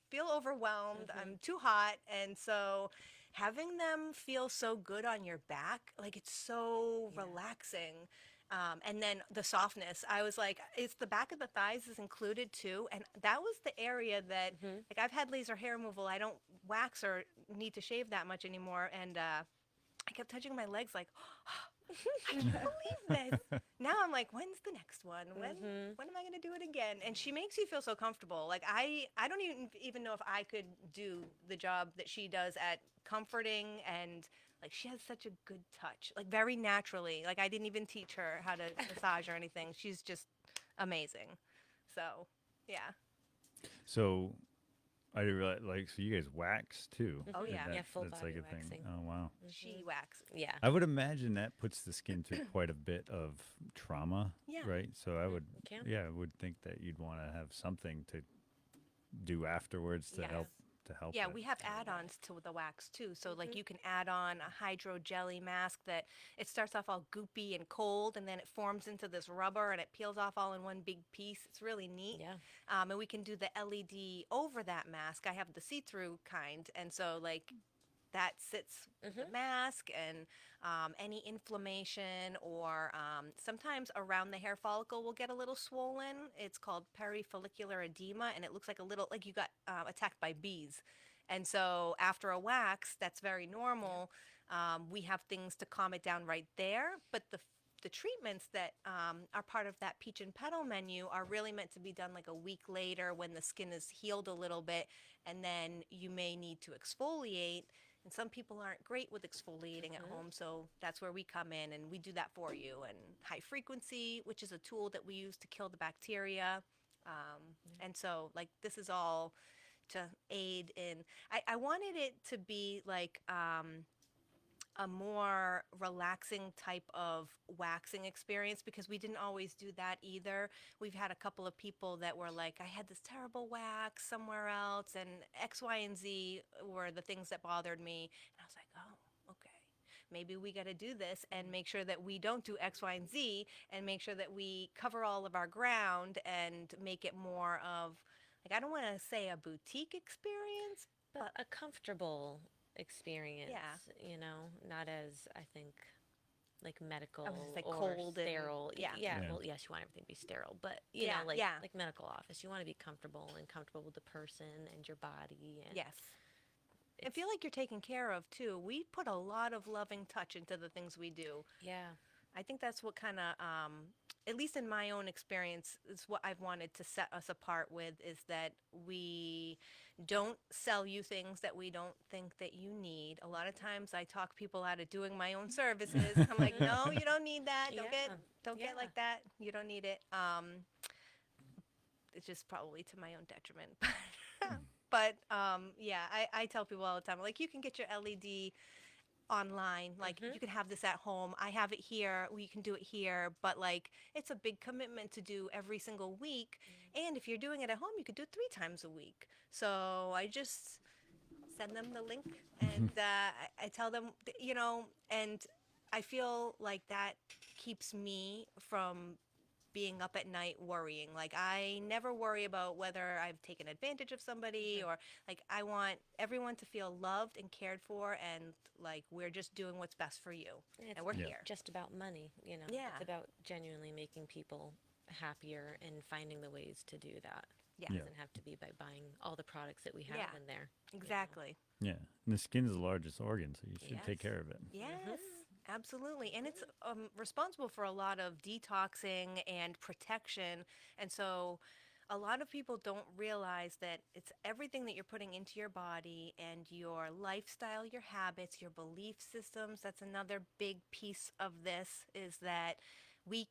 Feel overwhelmed. I'm too hot, and so having them feel so good on your back, like it's so relaxing. And then the softness, I was like, it's the back of the thighs is included too. And that was the area that, like, I've had laser hair removal. I don't wax or need to shave that much anymore. And I kept touching my legs like, I can't believe this. Now I'm like, when's the next one? When am I going to do it again? And she makes you feel so comfortable. Like, I don't even know if I could do the job that she does at comforting, and like she has such a good touch, like very naturally. Like I didn't even teach her how to massage or anything. She's just amazing. So, yeah. So I didn't realize, like, so you guys wax too. Oh, And yeah. Yeah, full that's body like a thing. waxing. Oh wow. She waxes. Yeah. I would imagine that puts the skin through quite a bit of trauma, Yeah. right? So I would, Can. yeah, I would think that you'd want to have something to do afterwards to Yes. help Yeah, it. we have add-ons to the wax too. So like you can add on a hydro jelly mask that it starts off all goopy and cold, and then it forms into this rubber and it peels off all in one big piece. It's really neat. Yeah. And we can do the LED over that mask. I have the see-through kind, and so like that sits with the mask, and any inflammation or sometimes around the hair follicle will get a little swollen. It's called perifollicular edema, and it looks like a little, like you got attacked by bees. And so after a wax, that's very normal. We have things to calm it down right there, but the treatments that are part of that peach and petal menu are really meant to be done like a week later when the skin is healed a little bit, and then you may need to exfoliate. And some people aren't great with exfoliating at home, so that's where we come in and we do that for you. And high frequency, which is a tool that we use to kill the bacteria. And so, like, this is all to aid in. I wanted it to be like a more relaxing type of waxing experience, because we didn't always do that either. We've had a couple of people that were like, I had this terrible wax somewhere else, and X, Y, and Z were the things that bothered me. And I was like, oh, okay. Maybe we got to do this and make sure that we don't do X, Y, and Z, and make sure that we cover all of our ground and make it more of, like, I don't want to say a boutique experience, But a comfortable experience. Yeah. You know, not as, I think, like medical I was gonna say or cold and- sterile. yeah. Yeah. Yeah. Well, yes, you want everything to be sterile, but you Yeah, know, like yeah. like medical office, you want to be comfortable with the person and your body. And yes. And feel like you're taken care of too. We put a lot of loving touch into the things we do. Yeah. I think that's what kind of, at least in my own experience, is what I've wanted to set us apart with, is that we don't sell you things that we don't think that you need. A lot of times I talk people out of doing my own services. I'm like, no, you don't need that. Don't Yeah. get Yeah. like that. You don't need it. It's just probably to my own detriment. But yeah, I tell people all the time, like, you can get your LED online, like you can have this at home. I have it here, you can do it here, but like it's a big commitment to do every single week. And if you're doing it at home, you could do it 3 times a week. So I just send them the link, and I tell them, you know, and I feel like that keeps me from being up at night worrying. Like, I never worry about whether I've taken advantage of somebody, or like, I want everyone to feel loved and cared for, and like we're just doing what's best for you. It's And we're Yeah. here. just about money, you know. Yeah. It's about genuinely making people happier and finding the ways to do that. Yeah. It Yeah. doesn't have to be by buying all the products that we have Yeah. in there. you know. Exactly. Yeah. And the skin's the largest organ, so you should take Yes. care of it. Yes, absolutely. And it's responsible for a lot of detoxing and protection. And so a lot of people don't realize that it's everything that you're putting into your body and your lifestyle, your habits, your belief systems. That's another big piece of this, is that we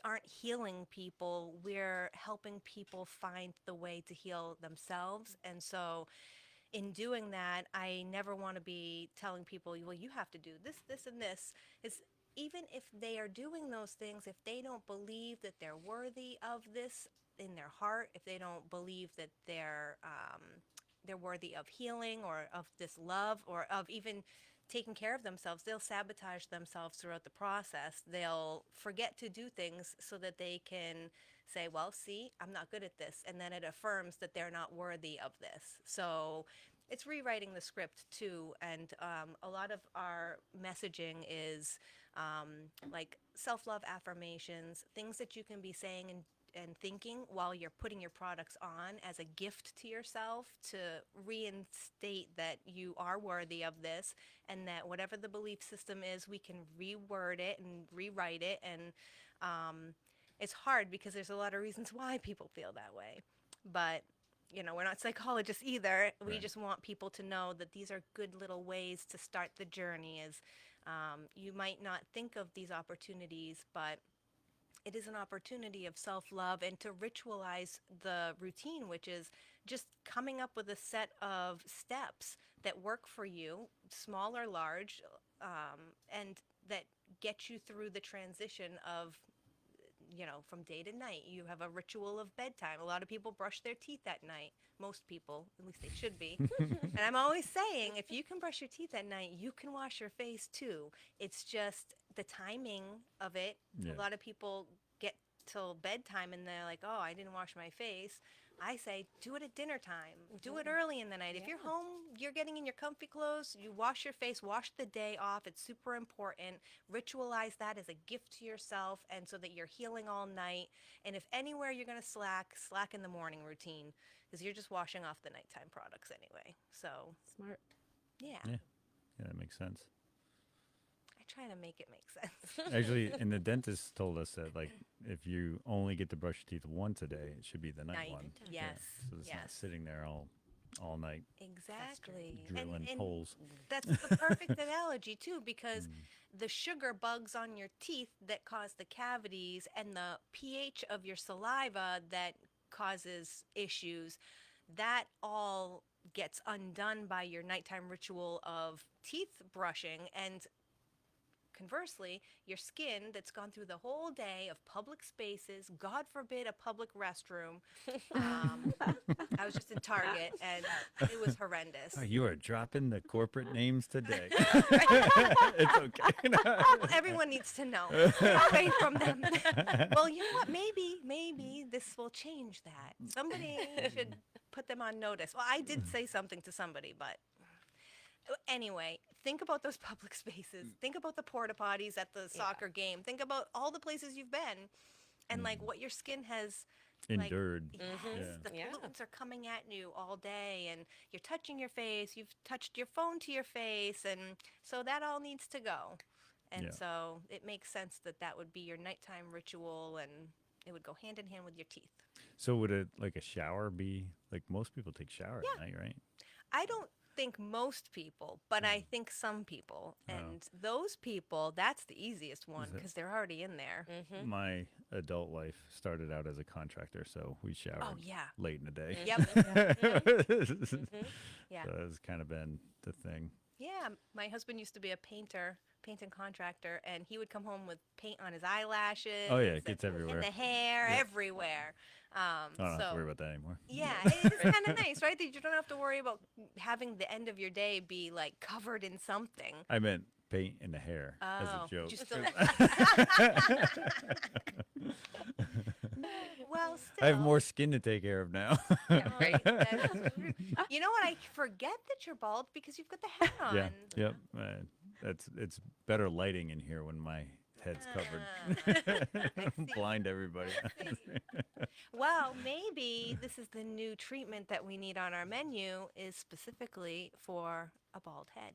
aren't healing people, we're helping people find the way to heal themselves. And so in doing that, I never want to be telling people, well, you have to do this, this, and this. Is even if they are doing those things, if they don't believe that they're worthy of this in their heart, if they don't believe that they're worthy of healing or of this love or of even taking care of themselves, they'll sabotage themselves throughout the process. They'll forget to do things so that they can say, well, see, I'm not good at this. And then it affirms that they're not worthy of this. So it's rewriting the script too. And a lot of our messaging is like self-love affirmations, things that you can be saying and thinking while you're putting your products on as a gift to yourself, to reinstate that you are worthy of this, and that whatever the belief system is, we can reword it and rewrite it. And it's hard because there's a lot of reasons why people feel that way. But we're not psychologists either. We Right. just want people to know that these are good little ways to start the journey. Is you might not think of these opportunities, but it is an opportunity of self-love and to ritualize the routine, which is just coming up with a set of steps that work for you, small or large, and that get you through the transition of from day to night. You have a ritual of bedtime. A lot of people brush their teeth at night. Most people, at least they should be. And I'm always saying, if you can brush your teeth at night, you can wash your face too. It's just the timing of it. Yeah. A lot of people get till bedtime and they're like, oh, I didn't wash my face. I say, do it at dinner time. Do it early in the night. If you're Yeah. home, you're getting in your comfy clothes, you wash your face, wash the day off. It's super important. Ritualize that as a gift to yourself, and so that you're healing all night. And if anywhere you're going to slack in the morning routine, because you're just washing off the nighttime products anyway. So, Smart. yeah, Yeah. Yeah, that makes sense. I try to make it make sense. Actually, and the dentist told us that, like, if you only get to brush your teeth once a day, it should be the night Night. one. Yes. So it's not Yes. sitting there all night Exactly. drilling holes. That's the perfect analogy too, because the sugar bugs on your teeth that cause the cavities and the pH of your saliva that causes issues, that all gets undone by your nighttime ritual of teeth brushing. And conversely, your skin that's gone through the whole day of public spaces, God forbid a public restroom. I was just in Target and it was horrendous. Oh, you are dropping the corporate names today. It's okay. Everyone needs to know. Stay away from them. Well, you know what? Maybe this will change that. Somebody should put them on notice. Well, I did say something to somebody, but anyway, think about those public spaces. Think about the porta potties at the soccer game. Think about all the places you've been, and like what your skin has Endured. Yes, Yeah. the Yeah. pollutants are coming at you all day, and you're touching your face. You've touched your phone to your face, and so that all needs to go. And Yeah. so it makes sense that that would be your nighttime ritual, and it would go hand in hand with your teeth. So would it, like, a shower be, like, most people take shower at night, right? I don't think most people, but I think some people. And those people, that's the easiest one it- because they're already in there. My adult life started out as a contractor, so we showered Oh, yeah. late in the day. Yep. Yeah. So that's kind of been the thing. Yeah. My husband used to be a paint and contractor, and he would come home with paint on his eyelashes. Oh, yeah, it gets everywhere. And the hair, everywhere. I don't have to So worry about that anymore. yeah, it's kind of nice, right? That you don't have to worry about having the end of your day be like covered in something. I meant paint in the hair as a Oh, joke. just still- Well, still. I have more skin to take care of now. Right. You know what? I forget that you're bald because you've got the hat on. Yeah. Yep. It's better lighting in here when my head's covered. I see. Blind everybody. Well, maybe this is the new treatment that we need on our menu, is specifically for a bald head.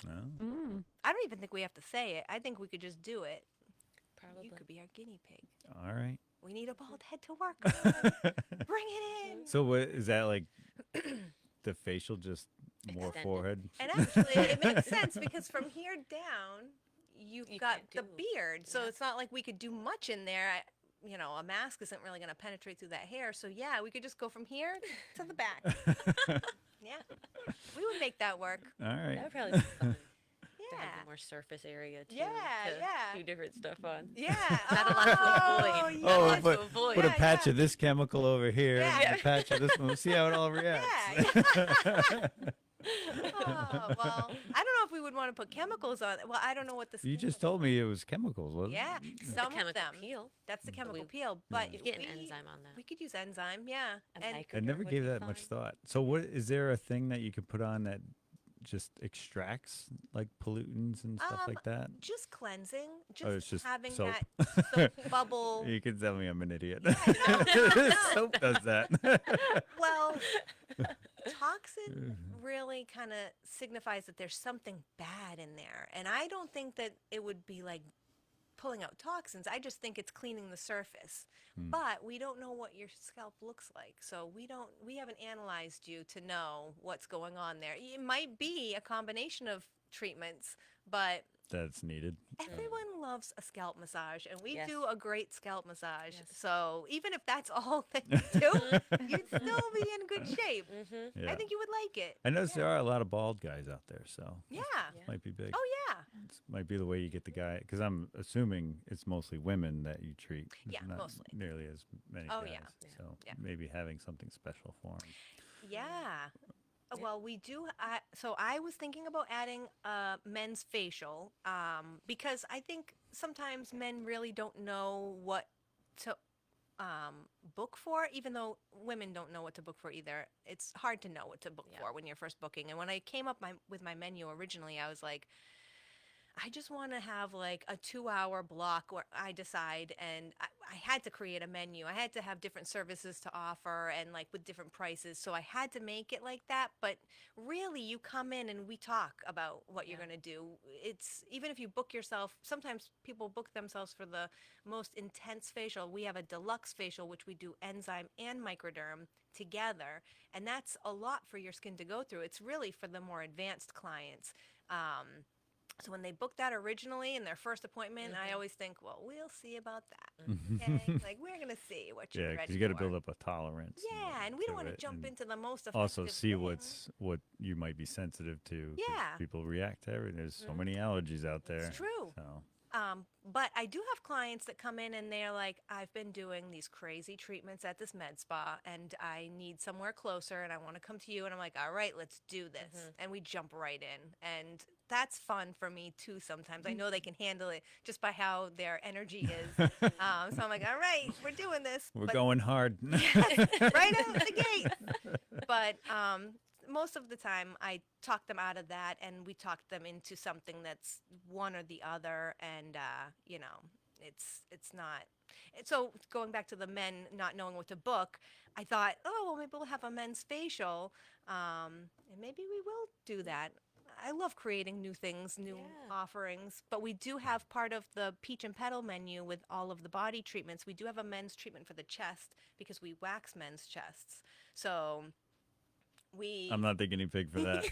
Oh. I don't even think we have to say it. I think we could just do it. Probably. You could be our guinea pig. All right. We need a bald head to work on. Bring it in. So what is that like? The facial, just more Extended. forehead. And actually, it makes sense because from here down, you've You got can't the do- beard. So yeah. it's not like we could do much in there. A mask isn't really going to penetrate through that hair. So yeah, we could just go from here to the back. Yeah, we would make that work. All right. That would probably be fun. To have Yeah. more surface area too. Yeah, to yeah. do different stuff on. Yeah. Not a lot to avoid. yes. Not a Oh, lot to but avoid. put a Yeah, patch yeah. of this chemical over here Yeah. and a patch of this one. We'll see how it all reacts. Yeah. Oh, well, I don't know if we would want to put chemicals on. Well, I don't know what the You skin just would told me it was chemicals, wasn't Yeah, it? The some of chemical them. peel. That's the chemical We- peel, but You get an we- enzyme on that. We could use enzyme, yeah. A And microderm I never would gave be that much fine. thought. So what is there a thing that you could put on that just extracts like pollutants and stuff like that? just cleansing, Oh, it's just having soap. that soap bubble. You can tell me I'm an idiot. No, no. Soap does that. Well, toxin really kind of signifies that there's something bad in there, and I don't think that it would be like pulling out toxins. I just think it's cleaning the surface. But we don't know what your scalp looks like. So we haven't analyzed you to know what's going on there. It might be a combination of treatments, but That's needed. everyone loves a scalp massage, and we Yes. do a great scalp massage. Yes. So even if that's all that you do, you'd still be in good shape. Mm-hmm. Yeah. I think you would like it. I notice there are a lot of bald guys out there, so Yeah. Yeah. might be big. Oh yeah. Might be the way you get the guy, because I'm assuming it's mostly women that you treat. There's Yeah, not mostly. nearly as many Oh, guys. yeah. So Yeah. maybe having something special for them. Yeah. Well, we do. So I was thinking about adding men's facial because I think sometimes men really don't know what to book for, even though women don't know what to book for either. It's hard to know what to book Yeah. for when you're first booking. And when I came up with my menu originally, I was like, I just want to have like a 2-hour block where I decide, and I had to create a menu. I had to have different services to offer and like with different prices. So I had to make it like that. But really, you come in and we talk about what you're Yeah. going to do. It's even if you book yourself, sometimes people book themselves for the most intense facial. We have a deluxe facial, which we do enzyme and microderm together. And that's a lot for your skin to go through. It's really for the more advanced clients. So when they book that originally in their first appointment, I always think, well, we'll see about that. Okay, like we're gonna see what you're Yeah, ready because you got to for. build up a tolerance. Yeah, and we don't want to it, jump and into the most effective Also, see thing. what you might be sensitive to. 'cause Yeah. people react to everything. There's so many allergies out there. It's true. So But I do have clients that come in and they're like, I've been doing these crazy treatments at this med spa and I need somewhere closer and I want to come to you. And I'm like, all right, let's do this. And we jump right in. And that's fun for me too sometimes. I know they can handle it just by how their energy is. So I'm like, all right, we're doing this. we're But going hard. right out the gate. But most of the time, I talk them out of that, and we talk them into something that's one or the other, and it's not. And so going back to the men not knowing what to book, I thought, oh well, maybe we'll have a men's facial, and maybe we will do that. I love creating new things, new Yeah. offerings, but we do have part of the peach and petal menu with all of the body treatments. We do have a men's treatment for the chest because we wax men's chests. So I'm not the guinea pig for that.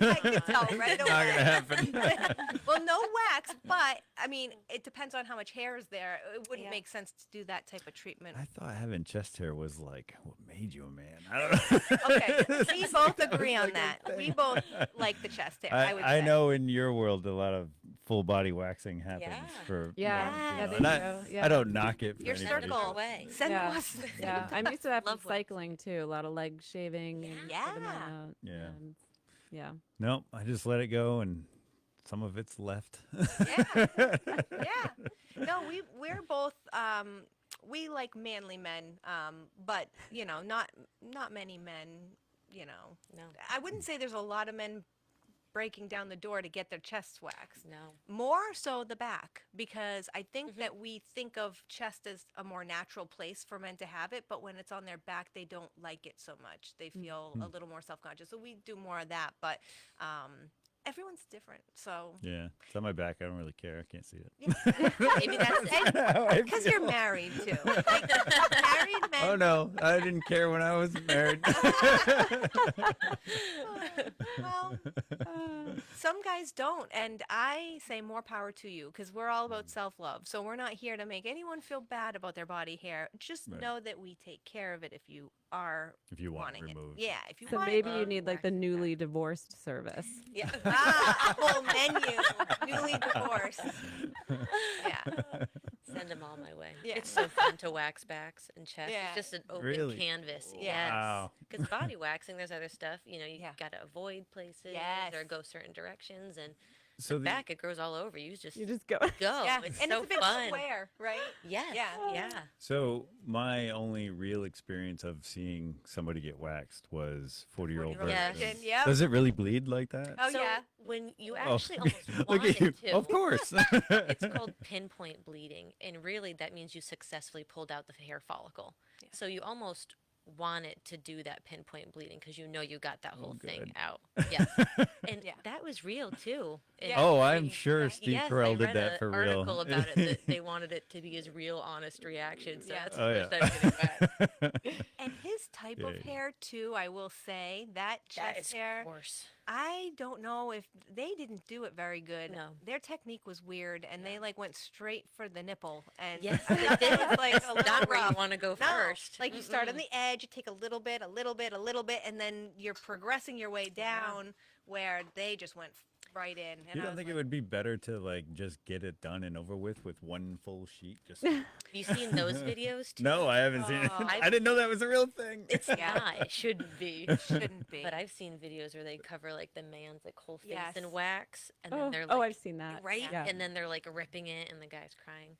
I can tell right Not away. gonna happen. Well, no wax, but I mean, it depends on how much hair is there. It wouldn't Yeah. make sense to do that type of treatment. I thought having chest hair was like what made you a man. I don't know. Okay, we both agree on that. We both like the chest hair. I would I say. know in your world a lot of full body waxing happens Yeah. for Yeah, men, yeah, you know, they and do, I don't knock it for Your anybody. circle. Way. Send Yeah. us. Yeah, I'm used to that from Love wax. cycling too. A lot of leg shaving. And for the men Yeah. out, Yeah. and- yeah. Nope, I just let it go, and some of it's left. Yeah. Yeah. No, we're both we like manly men, but not many men, No. I wouldn't say there's a lot of men breaking down the door to get their chests waxed. No. More so the back, because I think that we think of chest as a more natural place for men to have it, but when it's on their back, they don't like it so much. They feel a little more self-conscious. So we do more of that, but everyone's different. So Yeah, it's on my back. I don't really care. I can't see it. Maybe that's it. How I because feel. you're married too. Like, married men. Oh no, I didn't care when I was married. Well, some guys don't, and I say more power to you because we're all about self-love. So we're not here to make anyone feel bad about their body hair. Just Right. know that we take care of it if you are If you want it wanting removed. Yeah, if you So want maybe it you removed. need like the newly divorced service. Yeah. A whole menu, newly divorced. Yeah. Send them all my way. Yeah. It's so fun to wax backs and chest. Yeah. It's just an open Really? canvas. Yeah. Wow. Because body waxing, there's other stuff. You know, you Yeah. got to avoid places Yes. or go certain directions. And So the the, back, it grows all over. You just You just go. go. Yeah, It's and so it's a big fun. square, right? Yes. Yeah. Yeah. so my only real experience of seeing somebody get waxed was 40-year-old 40-year-old Yes. virgin. virgin, yep. Does it really bleed like that? Oh, So yeah. when you Oh, actually almost look want at you. it to, Of course. it's called pinpoint bleeding. And really, that means you successfully pulled out the hair follicle. Yeah. So you almost want it to do that pinpoint bleeding because you know you got that whole thing good. out. Yes. And Yeah. that was real too. And Yeah. Oh, I'm we- sure Steve yes, Carell I did read that an for real. article about it that they wanted it to be his real, honest reaction. So Yeah. that's Oh, the first yeah. time getting waxed. And his type Yeah, of yeah. hair too, I will say, that That chest is hair, coarse. I don't know if they didn't do it very good. No. Their technique was weird, and they like went straight for the nipple. And Yes, I they thought did. that was, like a little Not where you rough. want to go No, first. like you start on Mm-mm. the edge, you take a little bit, a little bit, a little bit, and then you're progressing your way down where they just went right in. And You I don't was think like, it would be better to like just get it done and over with one full sheet? Just Have you seen those videos too? no, I haven't seen it. Oh. I didn't know that was a real thing. It's Yeah. not. It shouldn't be. shouldn't be. But I've seen videos where they cover like the man's like whole face Yes. in wax, and then Oh, they're oh, like, I've seen that. right, Yeah. and then they're like ripping it, and the guy's crying.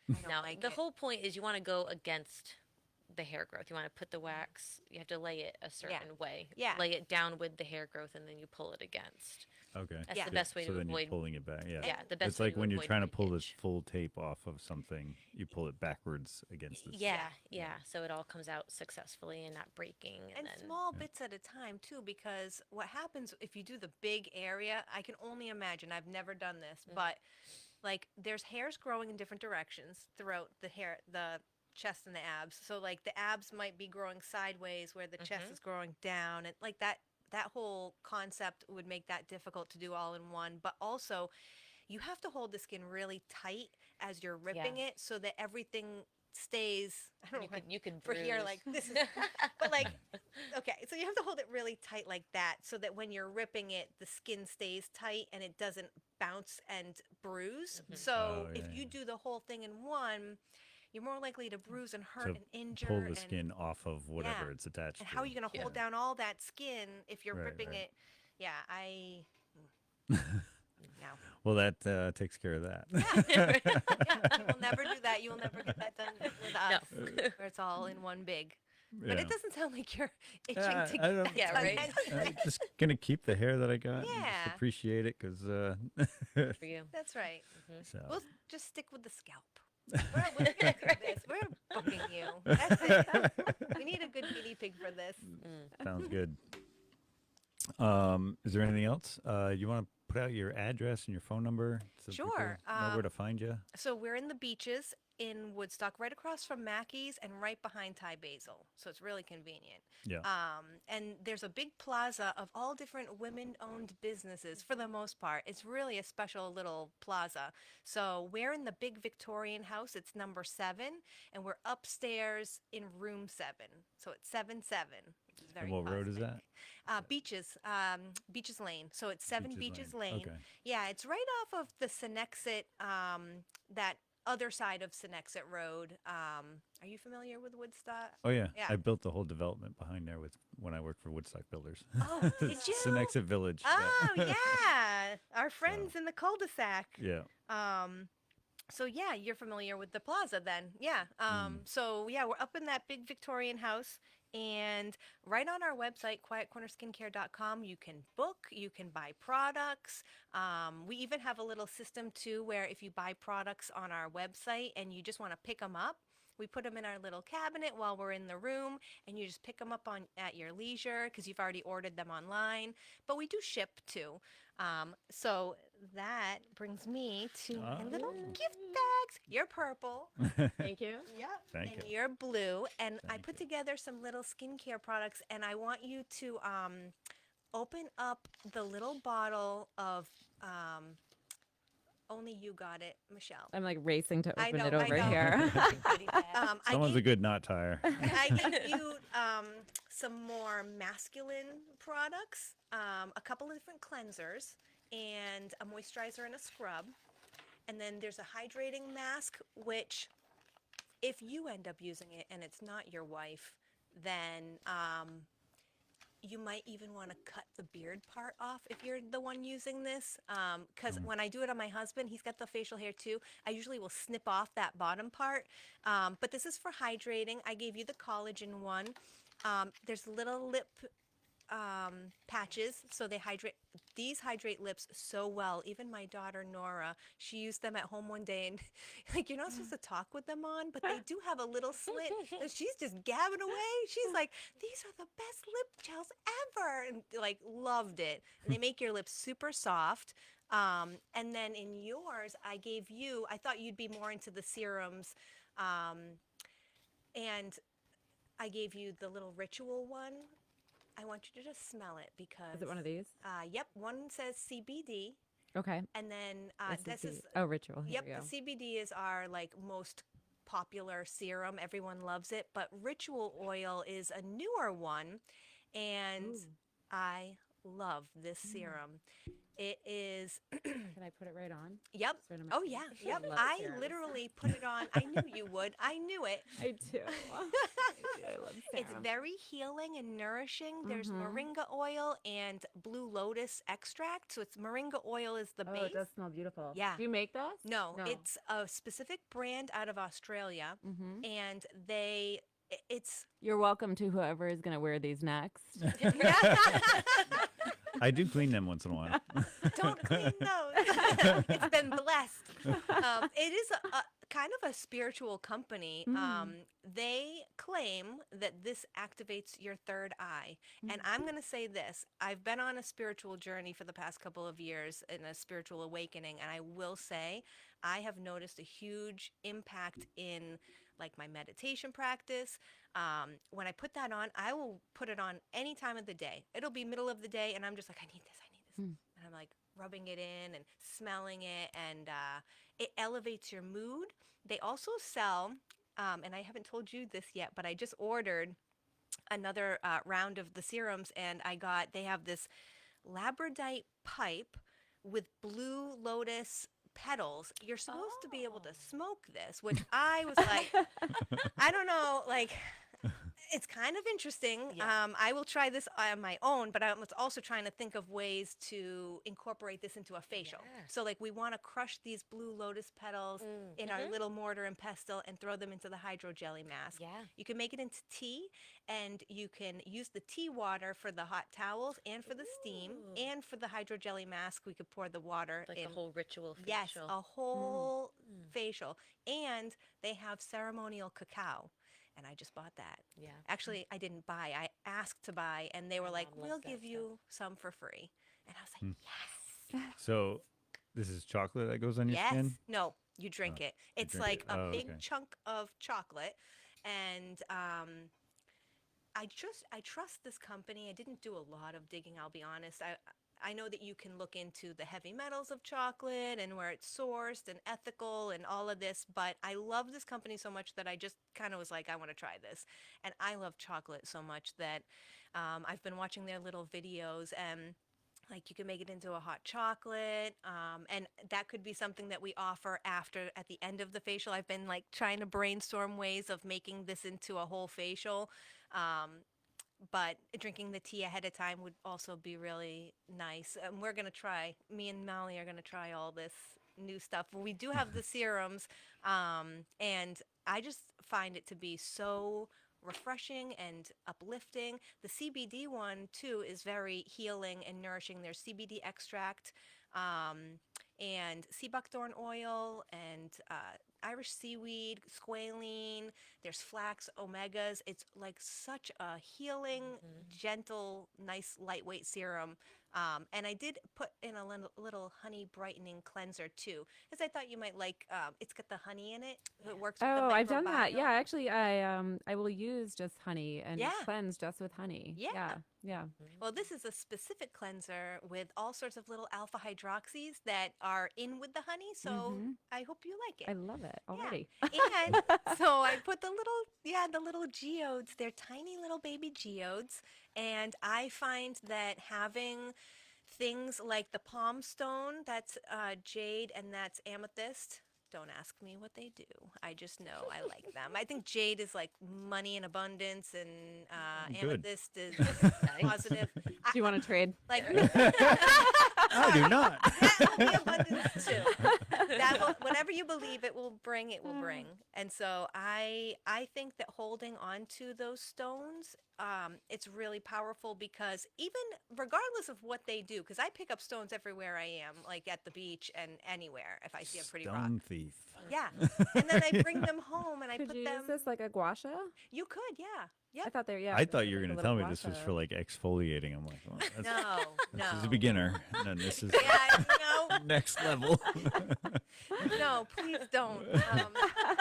I don't Now, like the it. whole point is you want to go against the hair growth. You want to put the wax. You have to lay it a certain way. Yeah. Lay it down with the hair growth, and then you pull it against. Okay. That's Yeah. the best way so to then avoid. you're pulling it back. Yeah. Yeah, the best. It's way like to when you're avoid trying to pull this breakage. full tape off of something, you pull it backwards against this. Yeah, yeah. So it all comes out successfully and not breaking. And then, small bits at a time too, because what happens if you do the big area, I can only imagine, I've never done this, but like there's hairs growing in different directions throughout the chest and the abs. So like the abs might be growing sideways where the chest is growing down, and like that whole concept would make that difficult to do all in one. But also you have to hold the skin really tight as you're ripping it so that everything stays, I don't know, you could for here bruise. like this is but like okay, so you have to hold it really tight like that so that when you're ripping it the skin stays tight and it doesn't bounce and bruise. So Oh, if yeah, you yeah. do the whole thing in one, you're more likely to bruise and hurt To and injure pull the and, skin off of whatever Yeah. it's attached and to. how are you going to hold down all that skin if you're Right, ripping right. it? Yeah, I no. Well, that takes care of that. Yeah, you will never do that. You will never get that done with us, where it's all in one big. But Yeah. it doesn't sound like you're itching Yeah, to I get don't- that Yeah, done right. anyway. I'm just gonna keep the hair that I got. And Yeah. just appreciate it because for you. That's right. so. We'll just stick with the scalp. We're gonna do this. We're booking you. That's it. We need a good guinea pig for this. Sounds good. Is there anything else? You want to put out your address and your phone number so people Sure, know where to find you? So we're in the Beeches in Woodstock, right across from Mackey's and right behind Thai Basil. So it's really convenient. Yeah. And there's a big plaza of all different women-owned businesses for the most part. It's really a special little plaza. So we're in the big Victorian house. It's number 7, and we're upstairs in room 7. So it's 7-7. Which is very And what road is cosmic. that? Beeches Lane. So it's 7 Beeches Lane. Okay. Yeah, it's right off of the Senexit, that other side of Senexit Road. Are you familiar with Woodstock? Oh yeah. Yeah. I built the whole development behind there with when I worked for Woodstock Builders. Oh, did you? Senexit Village. Oh, yeah. Our friends in the cul-de-sac. Yeah. So yeah, you're familiar with the plaza then. Yeah. So yeah, we're up in that big Victorian house, and right on our website, quietcornerskincare.com, you can book, you can buy products. We even have a little system too where if you buy products on our website and you just want to pick them up, We put them in our little cabinet while we're in the room, and you just pick them up on at your leisure because you've already ordered them online. But we do ship too. So that brings me to my little Oh. gift bags. You're purple. Thank you. Yep. Thank and you. you're blue. And I Thank put you. together some little skincare products, and I want you to open up the little bottle of only you got it, Michelle. I'm like racing to I open know, it I over know. here. Goodie bag. I Someone's a gave, good knot tire. I gave you some more masculine products, a couple of different cleansers, and a moisturizer and a scrub. And then there's a hydrating mask, which if you end up using it and it's not your wife, then you might even want to cut the beard part off if you're the one using this. Because when I do it on my husband, he's got the facial hair too. I usually will snip off that bottom part. But this is for hydrating. I gave you the collagen one. There's little lip patches, so they hydrate. These hydrate lips so well. Even my daughter Nora, she used them at home one day, and like you're not supposed to talk with them on, but they do have a little slit, and she's just gabbing away. She's like, "These are the best lip gels ever," and like loved it. And they make your lips super soft. And then in yours, I gave you. I thought you'd be more into the serums, and I gave you the little ritual one. I want you to just smell it because. Is it one of these? Yep, one says CBD, Okay. and then This this is is. the- oh, ritual. Here Yep, we go. the CBD is our like most popular serum. Everyone loves it, but ritual oil is a newer one, and Ooh. I love this serum. It is. Can I put it right on? Yep. It's right on my Oh face. yeah. Yep. love I serums. literally put it on. I knew you would. I knew it. I do. I love It's serum. very healing and nourishing. There's Mhm. moringa oil and blue lotus extract. So it's moringa oil is the Oh, base. it does smell beautiful. Yeah. Do you make this? No, it's a specific brand out of Australia, Mm-hmm. and it's You're welcome to whoever is going to wear these next. I do clean them once in a while. don't clean those. It's been blessed. It is a kind of a spiritual company. They claim that this activates your third eye. And I'm going to say this. I've been on a spiritual journey for the past couple of years in a spiritual awakening. And I will say I have noticed a huge impact in like my meditation practice. When I put that on, I will put it on any time of the day. It'll be middle of the day, and I'm just like, I need this, I need this. And I'm like rubbing it in and smelling it, and it elevates your mood. They also sell, and I haven't told you this yet, but I just ordered another round of the serums, and they have this labradorite pipe with blue lotus petals. You're supposed to be able to smoke this, which I was like, I don't know, like it's kind of interesting. Yeah. I will try this on my own, but I was also trying to think of ways to incorporate this into a facial. Yeah. So like we want to crush these blue lotus petals in our little mortar and pestle and throw them into the hydro jelly mask. Yeah. You can make it into tea, and you can use the tea water for the hot towels and for the steam, and for the hydro jelly mask we could pour the water Like in. a whole ritual facial. Yes, a whole facial. And they have ceremonial cacao. And I just bought that. Yeah. Actually, I didn't buy. I asked to buy, and they were My like, mom loves "We'll that give stuff. you some for free." And I was like, "Yes, So, this is chocolate that goes on your yes." skin? No, you drink it. It's drink like it. a Oh, big okay. chunk of chocolate, and I trust this company. I didn't do a lot of digging. I'll be honest. I know that you can look into the heavy metals of chocolate and where it's sourced and ethical and all of this, but I love this company so much that I just kind of was like, I want to try this. And I love chocolate so much that I've been watching their little videos, and like you can make it into a hot chocolate, and that could be something that we offer at the end of the facial. I've been like trying to brainstorm ways of making this into a whole facial. But drinking the tea ahead of time would also be really nice. And we're going to try, me and Molly are going to try all this new stuff. We do have the serums, and I just find it to be so refreshing and uplifting. The CBD one, too, is very healing and nourishing. There's CBD extract and sea buckthorn oil, and Irish seaweed, squalene, there's flax, omegas. It's like such a healing, gentle, nice, lightweight serum. And I did put in a little honey brightening cleanser too, because I thought you might like. It's got the honey in it. It works with the Oh, I've done that. Yeah, microbiome. actually, I will use just honey and Yeah. cleanse just with honey. Yeah. Yeah. Well, this is a specific cleanser with all sorts of little alpha hydroxys that are in with the honey. So I hope you like I it. love it Yeah. already. And so I put the little geodes. They're tiny little baby geodes. And I find that having things like the palm stone, that's jade, and that's amethyst. Don't ask me what they do. I just know I like them. I think jade is like money in abundance, and Good. amethyst is positive. Do you want to trade? Like I do not. that will be abundance too. Whatever you believe it will bring, it will bring. And so I think that holding on to those stones, it's really powerful, because even regardless of what they do, because I pick up stones everywhere I am, like at the beach and anywhere if I see a pretty rock. Stone thief. Yeah. And then I bring them home and I Could put you them. use this like a gua sha? You could, yeah. I Yep. thought they were, yeah. I thought you were like going a to tell little me this was gua for sha. like exfoliating. I'm like, well, that's, No, this no. is a beginner. And then this is Yeah, no, next level. no, please don't.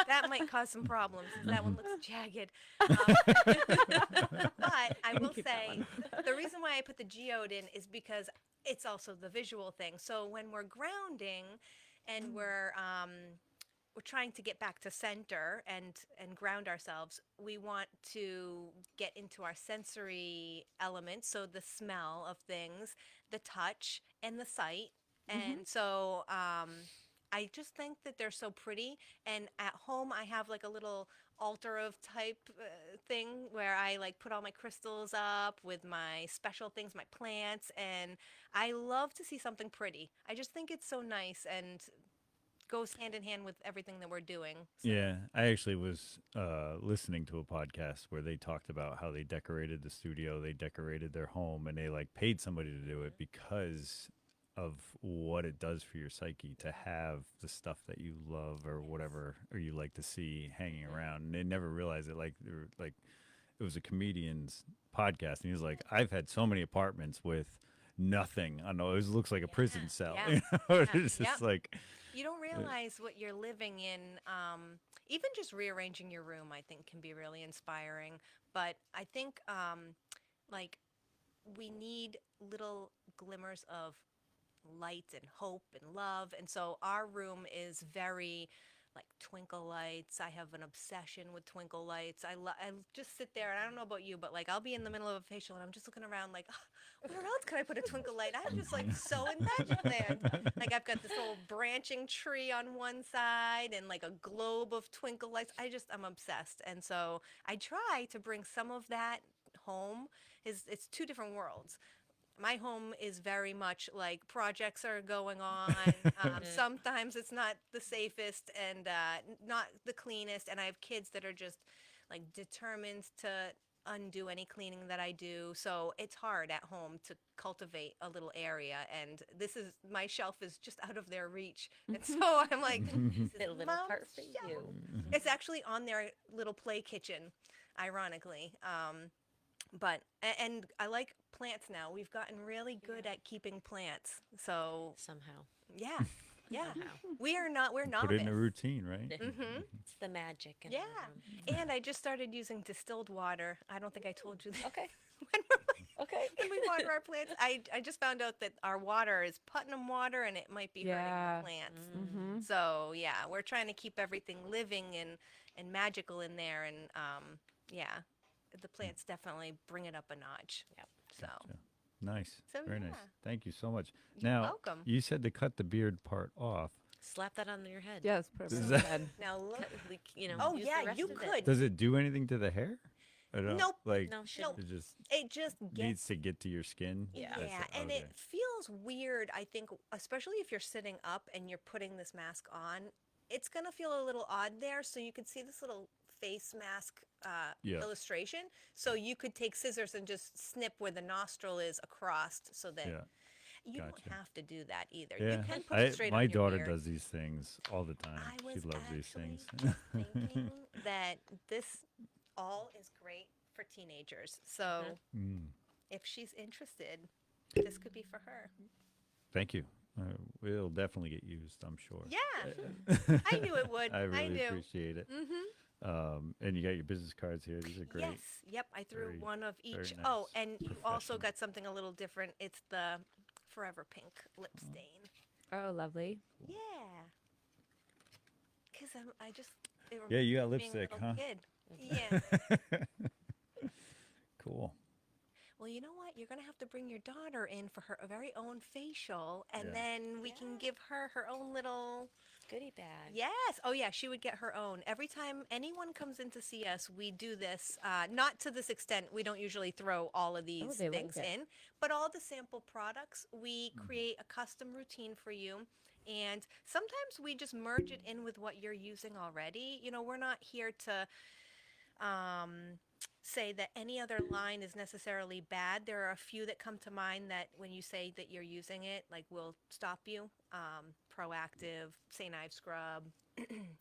That might cause some problems. That one looks jagged. But I will Keep that say, the reason why I put the geode in is because it's also the visual thing. So when we're grounding and we're trying to get back to center and ground ourselves, we want to get into our sensory elements, so the smell of things, the touch, and the sight. And so I just think that they're so pretty. And at home I have like a little altar of type thing where I like put all my crystals up with my special things, my plants, and I love to see something pretty. I just think it's so nice and goes hand in hand with everything that we're doing. So, Yeah, I actually was listening to a podcast where they talked about how they decorated the studio, they decorated their home, and they like paid somebody to do it because of what it does for your psyche to have the stuff that you love or whatever or you like to see hanging around. And they never realized it. Like, they were, like it was a comedian's podcast, and he was like, "I've had so many apartments with nothing. I know it looks like a prison cell. yeah, You know? yeah, It's just yep. like." You don't realize what you're living in. Even just rearranging your room, I think, can be really inspiring. But I think, like, we need little glimmers of light and hope and love. And so our room is very like twinkle lights. I have an obsession with twinkle lights. I just sit there, and I don't know about you, but like I'll be in the middle of a facial and I'm just looking around like, "Oh, where else could I put a twinkle light?" I'm just like so in magic land. Like I've got this little branching tree on one side and like a globe of twinkle lights. I'm obsessed. And so I try to bring some of that home. It's two different worlds. My home is very much like projects are going on. Sometimes it's not the safest and not the cleanest. And I have kids that are just like determined to undo any cleaning that I do. So it's hard at home to cultivate a little area. And my shelf is just out of their reach. And so I'm like, this is A little Mom's part for shelf. you. It's actually on their little play kitchen, ironically. And I like plants now. We've gotten really good at keeping plants. So Somehow. yeah, yeah. Somehow. We're Put novice. it in a routine, right? It's the magic. In the Yeah, room. and I just started using distilled water. I don't think I told you that. Okay. when Okay. we water our plants, I just found out that our water is Putnam water, and it might be hurting Yeah. the plants. Mm-hmm. So yeah, we're trying to keep everything living and magical in there, and yeah, the plants definitely bring it up a notch. Yep. So. Nice. So, Very nice. yeah. Thank you so much. You're Now, welcome. you said to cut the beard part off. Slap that on your head. Yes, put it Does on that- the head. Now look. Like, you know. Oh use yeah, the rest you of it. could. Does it do anything to the hair? I don't Nope. Like, No, shouldn't. it just It just gets. needs to get to your skin. Yeah. That's Yeah, it. and Okay. it feels weird, I think, especially if you're sitting up and you're putting this mask on. It's going to feel a little odd there. So you could see this little face mask Yeah. illustration. So you could take scissors and just snip where the nostril is across so that. Yeah. You don't Gotcha. have to do that either. Yeah, You can put it straight my on your daughter beard. does these things all the time. I She was loves these actually things. thinking that this all is great for teenagers. So Mm, if she's interested, this could be for her. thank you. It'll definitely get used, I'm sure. Yeah, I knew it would. I I really knew. appreciate it. Mm-hmm. And you got your business cards here. These are great. Yes. Yep. I threw Very- one of very each. nice. Oh, and you also Professional. got something a little different. It's the Forever Pink lip stain. Oh, lovely. Yeah. Because I just. It Yeah, you got reminds me of lipstick, being a huh? little Kid. Yeah. Cool. Well, you know what? You're going to have to bring your daughter in for her very own facial, and Yeah. then we can give her her own little. Goodie bag. Yes. Oh, yeah. She would get her own. Every time anyone comes in to see us, we do this. Not to this extent. We don't usually throw all of these they like things it. in, but all the sample products, we create a custom routine for you. And sometimes we just merge it in with what you're using already. You know, we're not here to say that any other line is necessarily bad. There are a few that come to mind that when you say that you're using it, like will stop you. Proactive, St. Ives Scrub,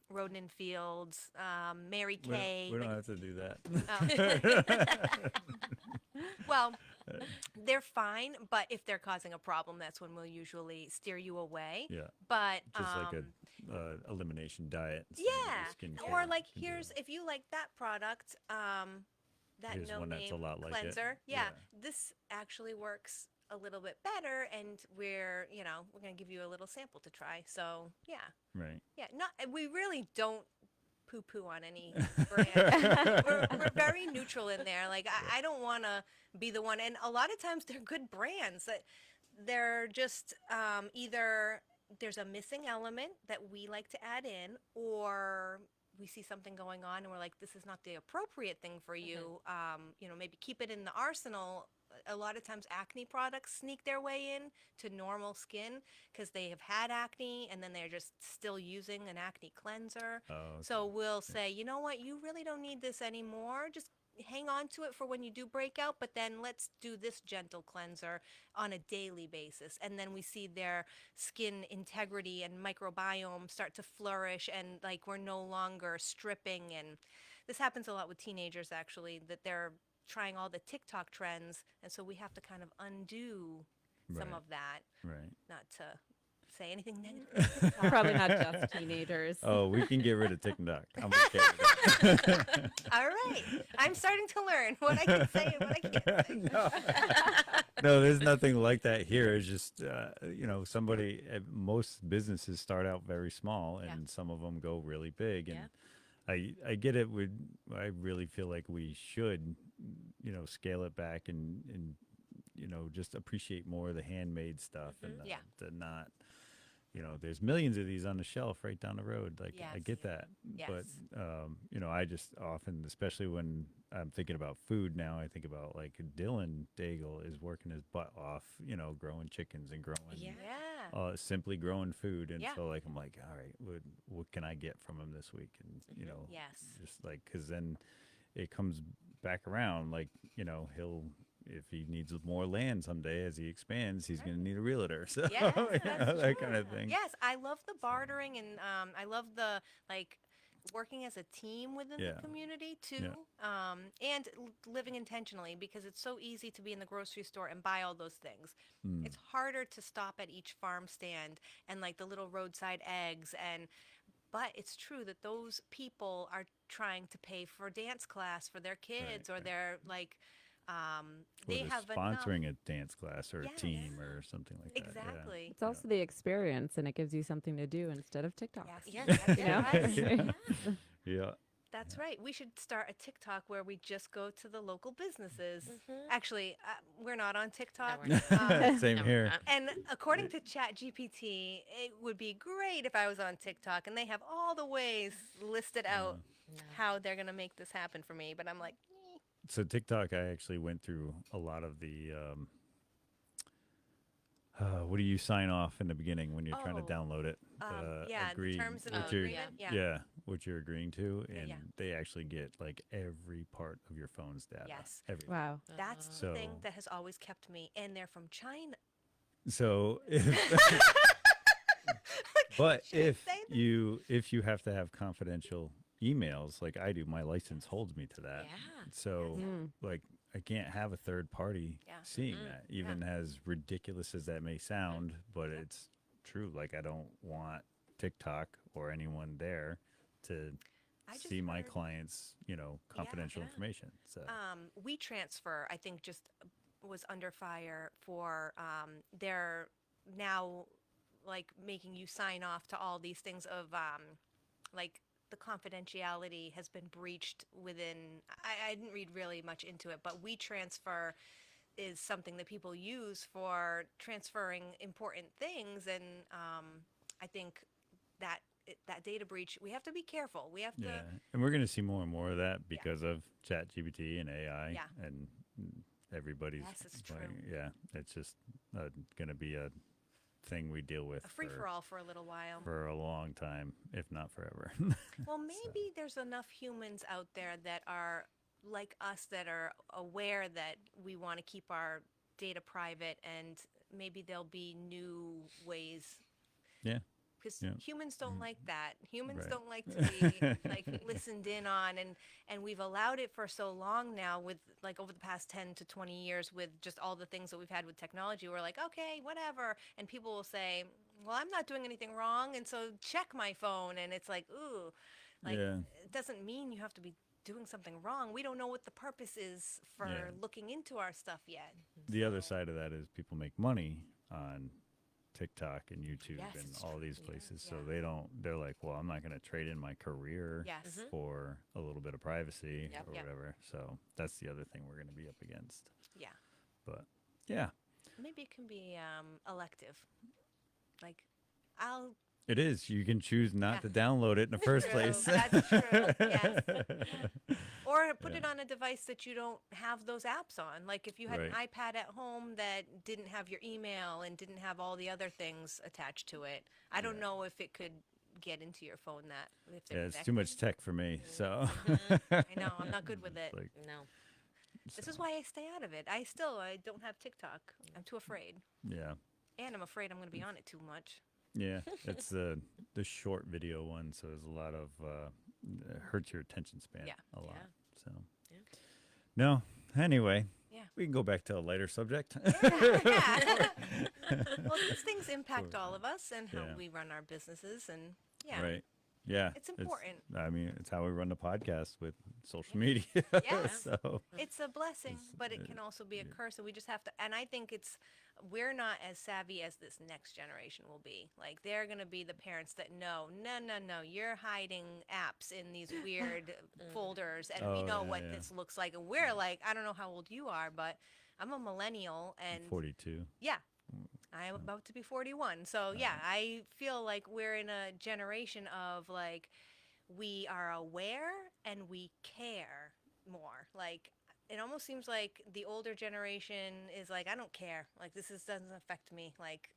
Roden and Fields, Mary Kay. We don't like- have to do that. well, they're fine, but if they're causing a problem, that's when we'll usually steer you away. Yeah. But Just like a elimination diet. instead of yeah, a skincare. or like You can do here's that. if you like that product, that Here's no one that's a name lot like it. cleanser. Yeah, Yeah. this actually works a little bit better, and we're gonna give you a little sample to try. So yeah, Right. yeah, not we really don't poo-poo on any brand. we're very neutral in there. Like I don't want to be the one, and a lot of times they're good brands that they're just either there's a missing element that we like to add in, or we see something going on and we're like, this is not the appropriate thing for you. Maybe keep it in the arsenal. A lot of times acne products sneak their way in to normal skin because they have had acne and then they're just still using an acne cleanser. Oh, okay. So we'll say, you know what, you really don't need this anymore. Just hang on to it for when you do break out, but then let's do this gentle cleanser on a daily basis. And then we see their skin integrity and microbiome start to flourish, and like we're no longer stripping. And this happens a lot with teenagers actually, that they're trying all the TikTok trends, and so we have to kind of undo some Right. of that, Right. not to say anything negative. Probably not just teenagers. Oh, we can get rid of TikTok. I'm okay with that. All right, I'm starting to learn what I can say and what I can't say. No, there's nothing like that here. It's just, most businesses start out very small and Yeah. some of them go really big. And Yeah. I get it. I really feel like we should, scale it back and just appreciate more of the handmade stuff and Yeah. the not, there's millions of these on the shelf right down the road. Like I Yes. get that, Yes. but I just often, especially when I'm thinking about food now, I think about like Dylan Daigle is working his butt off, growing chickens and growing, Yeah. simply growing food. And Yeah. so like, I'm like, all right, what can I get from him this week? And, Yes. just like, cause then it comes back around, like, if he needs more land someday as he expands, he's going to need a realtor. So Yes, that's that kind of true. thing. Yes, I love the bartering, and I love the working as a team within Yeah. the community too, and living intentionally, because it's so easy to be in the grocery store and buy all those things. Mm. It's harder to stop at each farm stand and like the little roadside eggs, but it's true that those people are trying to pay for dance class for their kids, or right. they're like Or they they're have enough. sponsoring a dance class or a Yes. team or something like that. yeah. Exactly. It's also the experience, and it gives you something to do instead of TikTok. Yes. Yeah, That's You know? right. Yeah. That's right. We should start a TikTok where we just go to the local businesses. Mm-hmm. Actually, we're not on TikTok. we're not. Same No, we're here. not. And according to ChatGPT, it would be great if I was on TikTok, and they have all the ways listed out No. how they're going to make this happen for me. But I'm like, So TikTok, I actually went through a lot of the. What do you sign off in the beginning when you're trying to Oh, doof it? yeah, the Agree terms of what you're- agreement. Yeah. Yeah, what you're agreeing to, and Yeah. they actually get like every part of your phone's data. Yes. Every. Wow. That's the So- thing that has always kept me. And they're from China. So but Shouldn't say that. if you have to have confidential emails like I do, my license holds me to that. Yeah. So like I can't have a third party Yeah. seeing that, even as ridiculous as that may sound, but it's true. Like I don't want TikTok or anyone there to I just see my heard- clients, confidential yeah. information. So We transfer, I think, just was under fire for they're now like making you sign off to all these things of like the confidentiality has been breached within. I didn't read really much into it, but we transfer is something that people use for transferring important things, and I think that that data breach, we have to be careful. We have to. yeah, and we're going to see more and more of that because of Chat GPT and AI, Yeah. and everybody's. Yes, it's like, true. yeah, it's just going to be a thing we deal with A free for all for a little while. for a long time, if not forever. Well, maybe there's enough humans out there that are like us that are aware that we want to keep our data private, and maybe there'll be new ways. Yeah. Because Yeah. humans don't like that. Humans Right. don't like to be like listened in on, and we've allowed it for so long now. With like over the past 10 to 20 years, with just all the things that we've had with technology, we're like, okay, whatever. And people will say, well, I'm not doing anything wrong, and so check my phone. And it's like, ooh, like Yeah. it doesn't mean you have to be doing something wrong. We don't know what the purpose is for Yeah. looking into our stuff yet. The other side of that is people make money on TikTok and YouTube Yes, and it's all true. these Yeah. places. So Yeah. they're like, well, I'm not going to trade in my career Yes. for a little bit of privacy Yep. or Yep. whatever. So that's the other thing we're going to be up against. Yeah. But yeah, Maybe it can be elective. Like, I'll it is. You can choose not Yeah. to download it in the first True. place. That's true. Yes. Or put it on a device that you don't have those apps on. Like if you had an Right. iPad at home that didn't have your email and didn't have all the other things attached to it. I don't Yeah. know if it could get into your phone that if Yeah, they're it's too much connected. tech for me. So I know, I'm not good with it. like, No. This is why I stay out of it. I don't have TikTok. I'm too afraid. yeah. And I'm afraid I'm going to be on it too much. Yeah, it's the short video one, so there's a lot of it hurts your attention span Yeah. a lot. Yeah. So Yeah. no, anyway, Yeah. we can go back to a lighter subject. Yeah. Well, these things impact all of us and how Yeah. we run our businesses, and yeah, Right? Yeah, It's important. I mean, it's how we run the podcast with social media. Yeah. So it's a blessing, but it uh, can also be a curse, and we just have to. And I think we're not as savvy as this next generation will be. Like they're gonna be the parents that no, you're hiding apps in these weird folders, and we Oh, know yeah, what yeah. this looks like. And we're like, I don't know how old you are, but I'm a millennial, and 42. yeah. I am about to be 41. So, yeah, I feel like we're in a generation of like, we are aware and we care more. Like, it almost seems like the older generation is like, I don't care. Like, doesn't affect me. Like,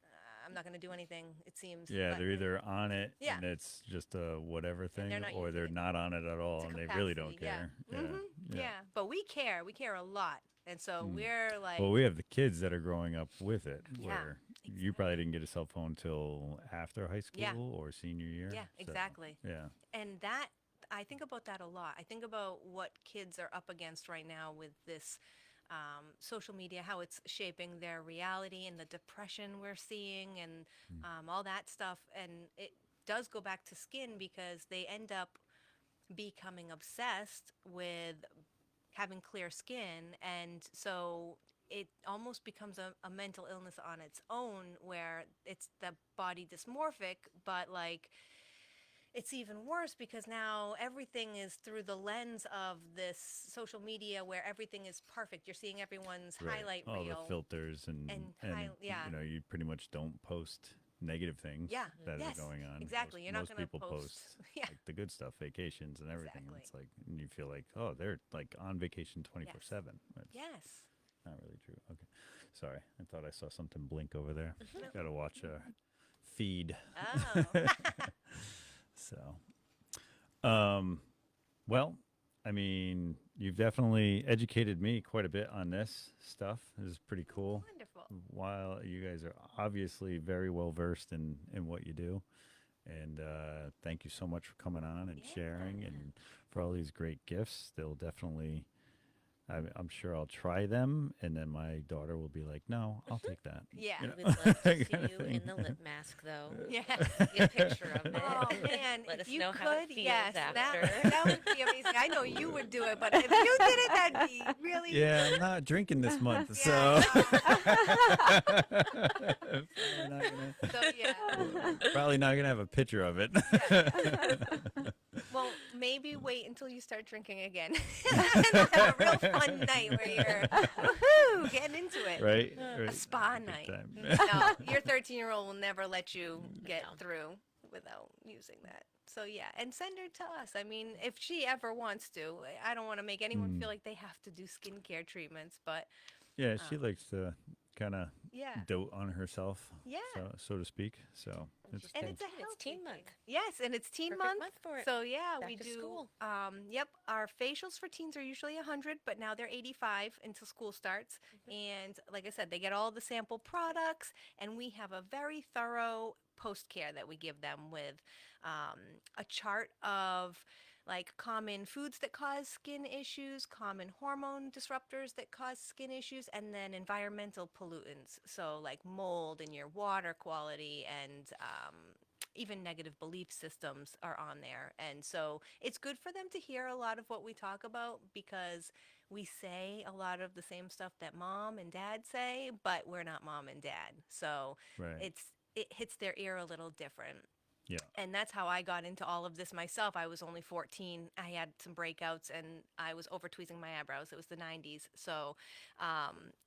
I'm not going to do anything, it seems. Yeah, But they're either on it Yeah. and it's just a whatever thing, they're not or using they're it. not on it at all it's a and they really don't capacity, yeah. care. Yeah. But we care. We care a lot. And so we're like, Well, we have the kids that are growing up with it, Yeah, where you probably didn't get a cell phone till after high school Yeah. or senior year. Yeah, So, exactly. yeah. and that I think about that a lot. I think about what kids are up against right now with this social media, how it's shaping their reality and the depression we're seeing and all that stuff. And it does go back to skin because they end up becoming obsessed with having clear skin. And so it almost becomes a mental illness on its own where it's the body dysmorphic, but like it's even worse because now everything is through the lens of this social media where everything is perfect. You're seeing everyone's highlight all reel. the filters and yeah. you pretty much don't post negative things Yeah. that Yes, are going on. exactly. You're not most gonna people post- Yeah. like the good stuff, vacations and everything. And Exactly. it's like, and you feel like, oh, they're like on vacation 24/7. That's Yes. not really true. Okay, sorry, I thought I saw something blink over there. Got to watch a feed. Oh. So, well, I mean, you've definitely educated me quite a bit on this stuff. This is pretty cool. Wonderful. while you guys are obviously very well versed in what you do, and thank you so much for coming on and sharing and for all these great gifts. They'll definitely. I'm sure I'll try them, and then my daughter will be like, "No, I'll take that." Yeah. You know? We'd love to see Kind of you thing. in the lip mask, though. Yes. See a picture of it. Oh man, Let if us you know could, how it feels yes, after. that would be amazing. I know you would do it, but if you did it, that'd be really. Yeah, I'm not drinking this month, so. Yeah, Probably not gonna, so yeah. probably not gonna have a picture of it. Well, maybe wait until you start drinking again. And have a real fun night where you're woohoo, getting into it. Right? A Right. spa Good night. time. No, your 13-year-old will never let you get No. through without using that. So yeah, and send her to us. I mean, if she ever wants to, I don't want to make anyone feel like they have to do skincare treatments, but Yeah, she likes to kind of yeah, dote on herself, Yeah. so to speak. So it's and cool. it's a It's healthy teen thing. month. Yes, and it's teen Perfect month. month for it. So yeah, Back we to do. school. Yep, our facials for teens are usually 100, but now they're 85 until school starts. And like I said, they get all the sample products, and we have a very thorough post care that we give them with a chart of like common foods that cause skin issues, common hormone disruptors that cause skin issues, and then environmental pollutants. So, like mold in your water quality and even negative belief systems are on there. And so, it's good for them to hear a lot of what we talk about because we say a lot of the same stuff that mom and dad say, but we're not mom and dad. So, Right. it hits their ear a little different. Yeah. And that's how I got into all of this myself. I was only 14. I had some breakouts and I was over tweezing my eyebrows. It was the 90s. So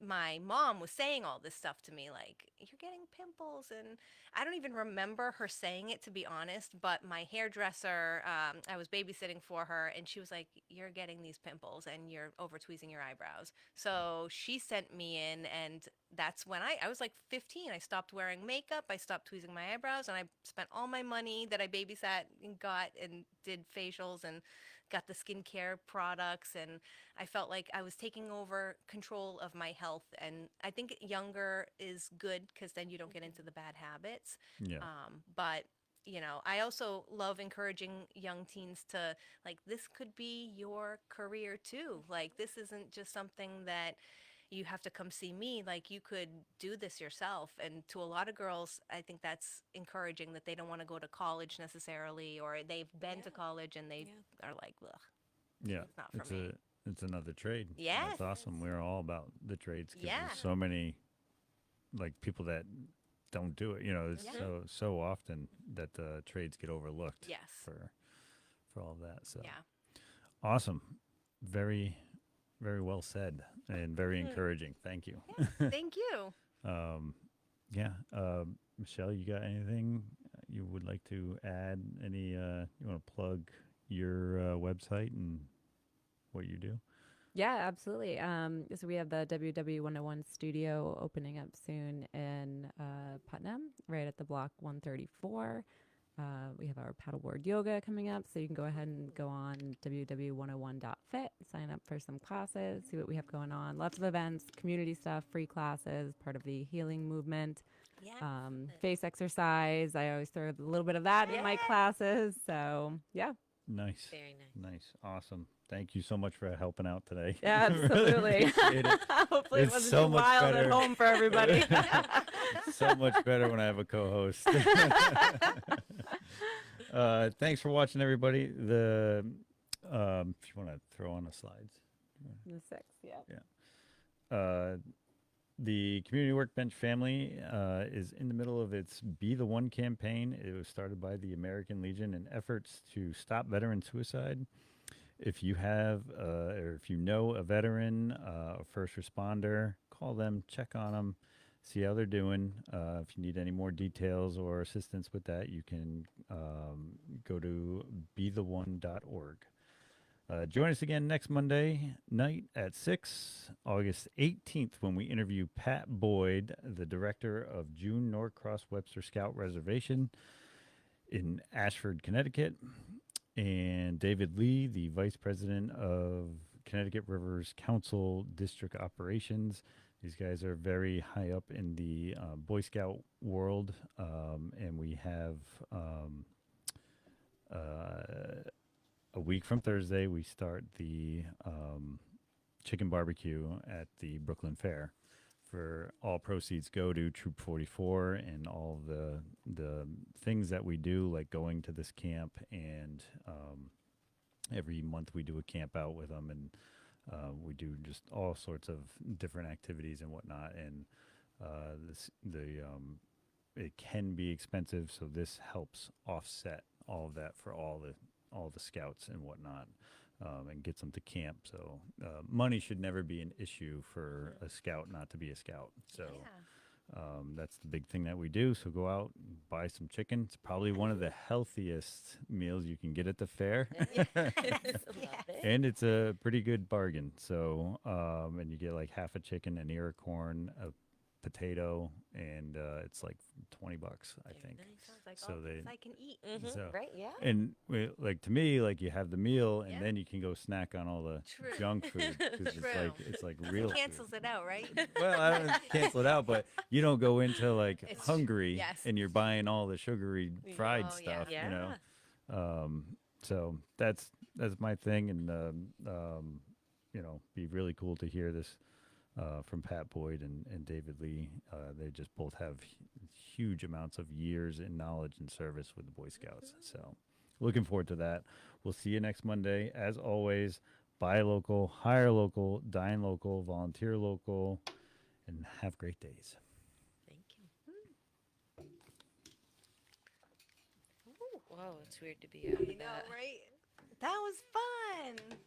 my mom was saying all this stuff to me, like, you're getting pimples. And I don't even remember her saying it, to be honest. But my hairdresser, I was babysitting for her, and she was like, you're getting these pimples and you're over tweezing your eyebrows. So she sent me in, and that's when I was like 15. I stopped wearing makeup. I stopped tweezing my eyebrows, and I spent all my money that I babysat and got and did facials and got the skincare products. And I felt like I was taking over control of my health. And I think younger is good because then you don't get into the bad habits. Yeah. But I also love encouraging young teens to, like, this could be your career too. Like, this isn't just something that you have to come see me. Like, you could do this yourself. And to a lot of girls, I think that's encouraging, that they don't want to go to college necessarily, or they've been to college and they are like, ugh, Yeah. it's not for me. It's another trade. Yes. That's awesome. We're all about the trades because Yeah. there's so many like people that don't do it. It's Yeah. so often that the trades get overlooked. Yes. For all that. So Yeah. awesome. Very, very well said and very encouraging. Thank you. Thank you. Yeah. Michelle, you got anything you would like to add? Any you want to plug your website and what you do? Yeah, absolutely. So we have the WW101 studio opening up soon in Putnam, right at the block 134. We have our paddleboard yoga coming up, so you can go ahead and go on www101.fit, sign up for some classes, see what we have going on. Lots of events, community stuff, free classes, part of the healing movement. Yeah. Face exercise. I always throw a little bit of that in my classes. So yeah. Nice. Very nice. Nice. Awesome. Thank you so much for helping out today. Yeah, Really absolutely. appreciate it. Hopefully It's it wasn't so too much wild better. at home for everybody. It's so much better when I have a co-host. Thanks for watching, everybody. If you want to throw on the slides. The 6th, yeah. The Community Workbench family is in the middle of its Be the One campaign. It was started by the American Legion in efforts to stop veteran suicide. If you have, or if you know a veteran, a first responder, call them, check on them, see how they're doing. If you need any more details or assistance with that, you can go to betheone.org. Join us again next Monday night at 6, August 18th, when we interview Pat Boyd, the director of June Norcross Webster Scout Reservation in Ashford, Connecticut, and David Lee, the vice president of Connecticut Rivers Council District Operations. These guys are very high up in the Boy Scout world, and we have a week from Thursday, we start the chicken barbecue at the Brooklyn Fair. For all proceeds go to Troop 44 and all the things that we do, like going to this camp, and every month we do a camp out with them, and we do just all sorts of different activities and whatnot. And it can be expensive, so this helps offset all of that for all the scouts and whatnot, and gets them to camp. So money should never be an issue for a scout not to be a scout. So Yeah. that's the big thing that we do. So go out, and buy some chicken. It's probably one of the healthiest meals you can get at the fair. Love it. And it's a pretty good bargain. So, and you get like half a chicken, an ear of corn, a potato, and it's like $20, I think. nice. Sounds like So all things they- I can eat. Mhm, So- right? Yeah. And like to me, like you have the meal, and Yeah. then you can go snack on all the True. junk food, 'cause True. it's like real food. Cancels it out, right? Well, I don't cancel it out, but you don't go into like It's- hungry yes. and you're buying all the sugary fried Oh, yeah. stuff, Yeah. you know. So that's my thing, and you know, be really cool to hear this from Pat Boyd and David Lee. They just both have huge amounts of years in knowledge and service with the Boy Scouts. So looking forward to that. We'll see you next Monday. As always, buy local, hire local, dine local, volunteer local, and have great days. Thank you. Ooh, whoa, it's weird to be out You of know, that. right? That was fun.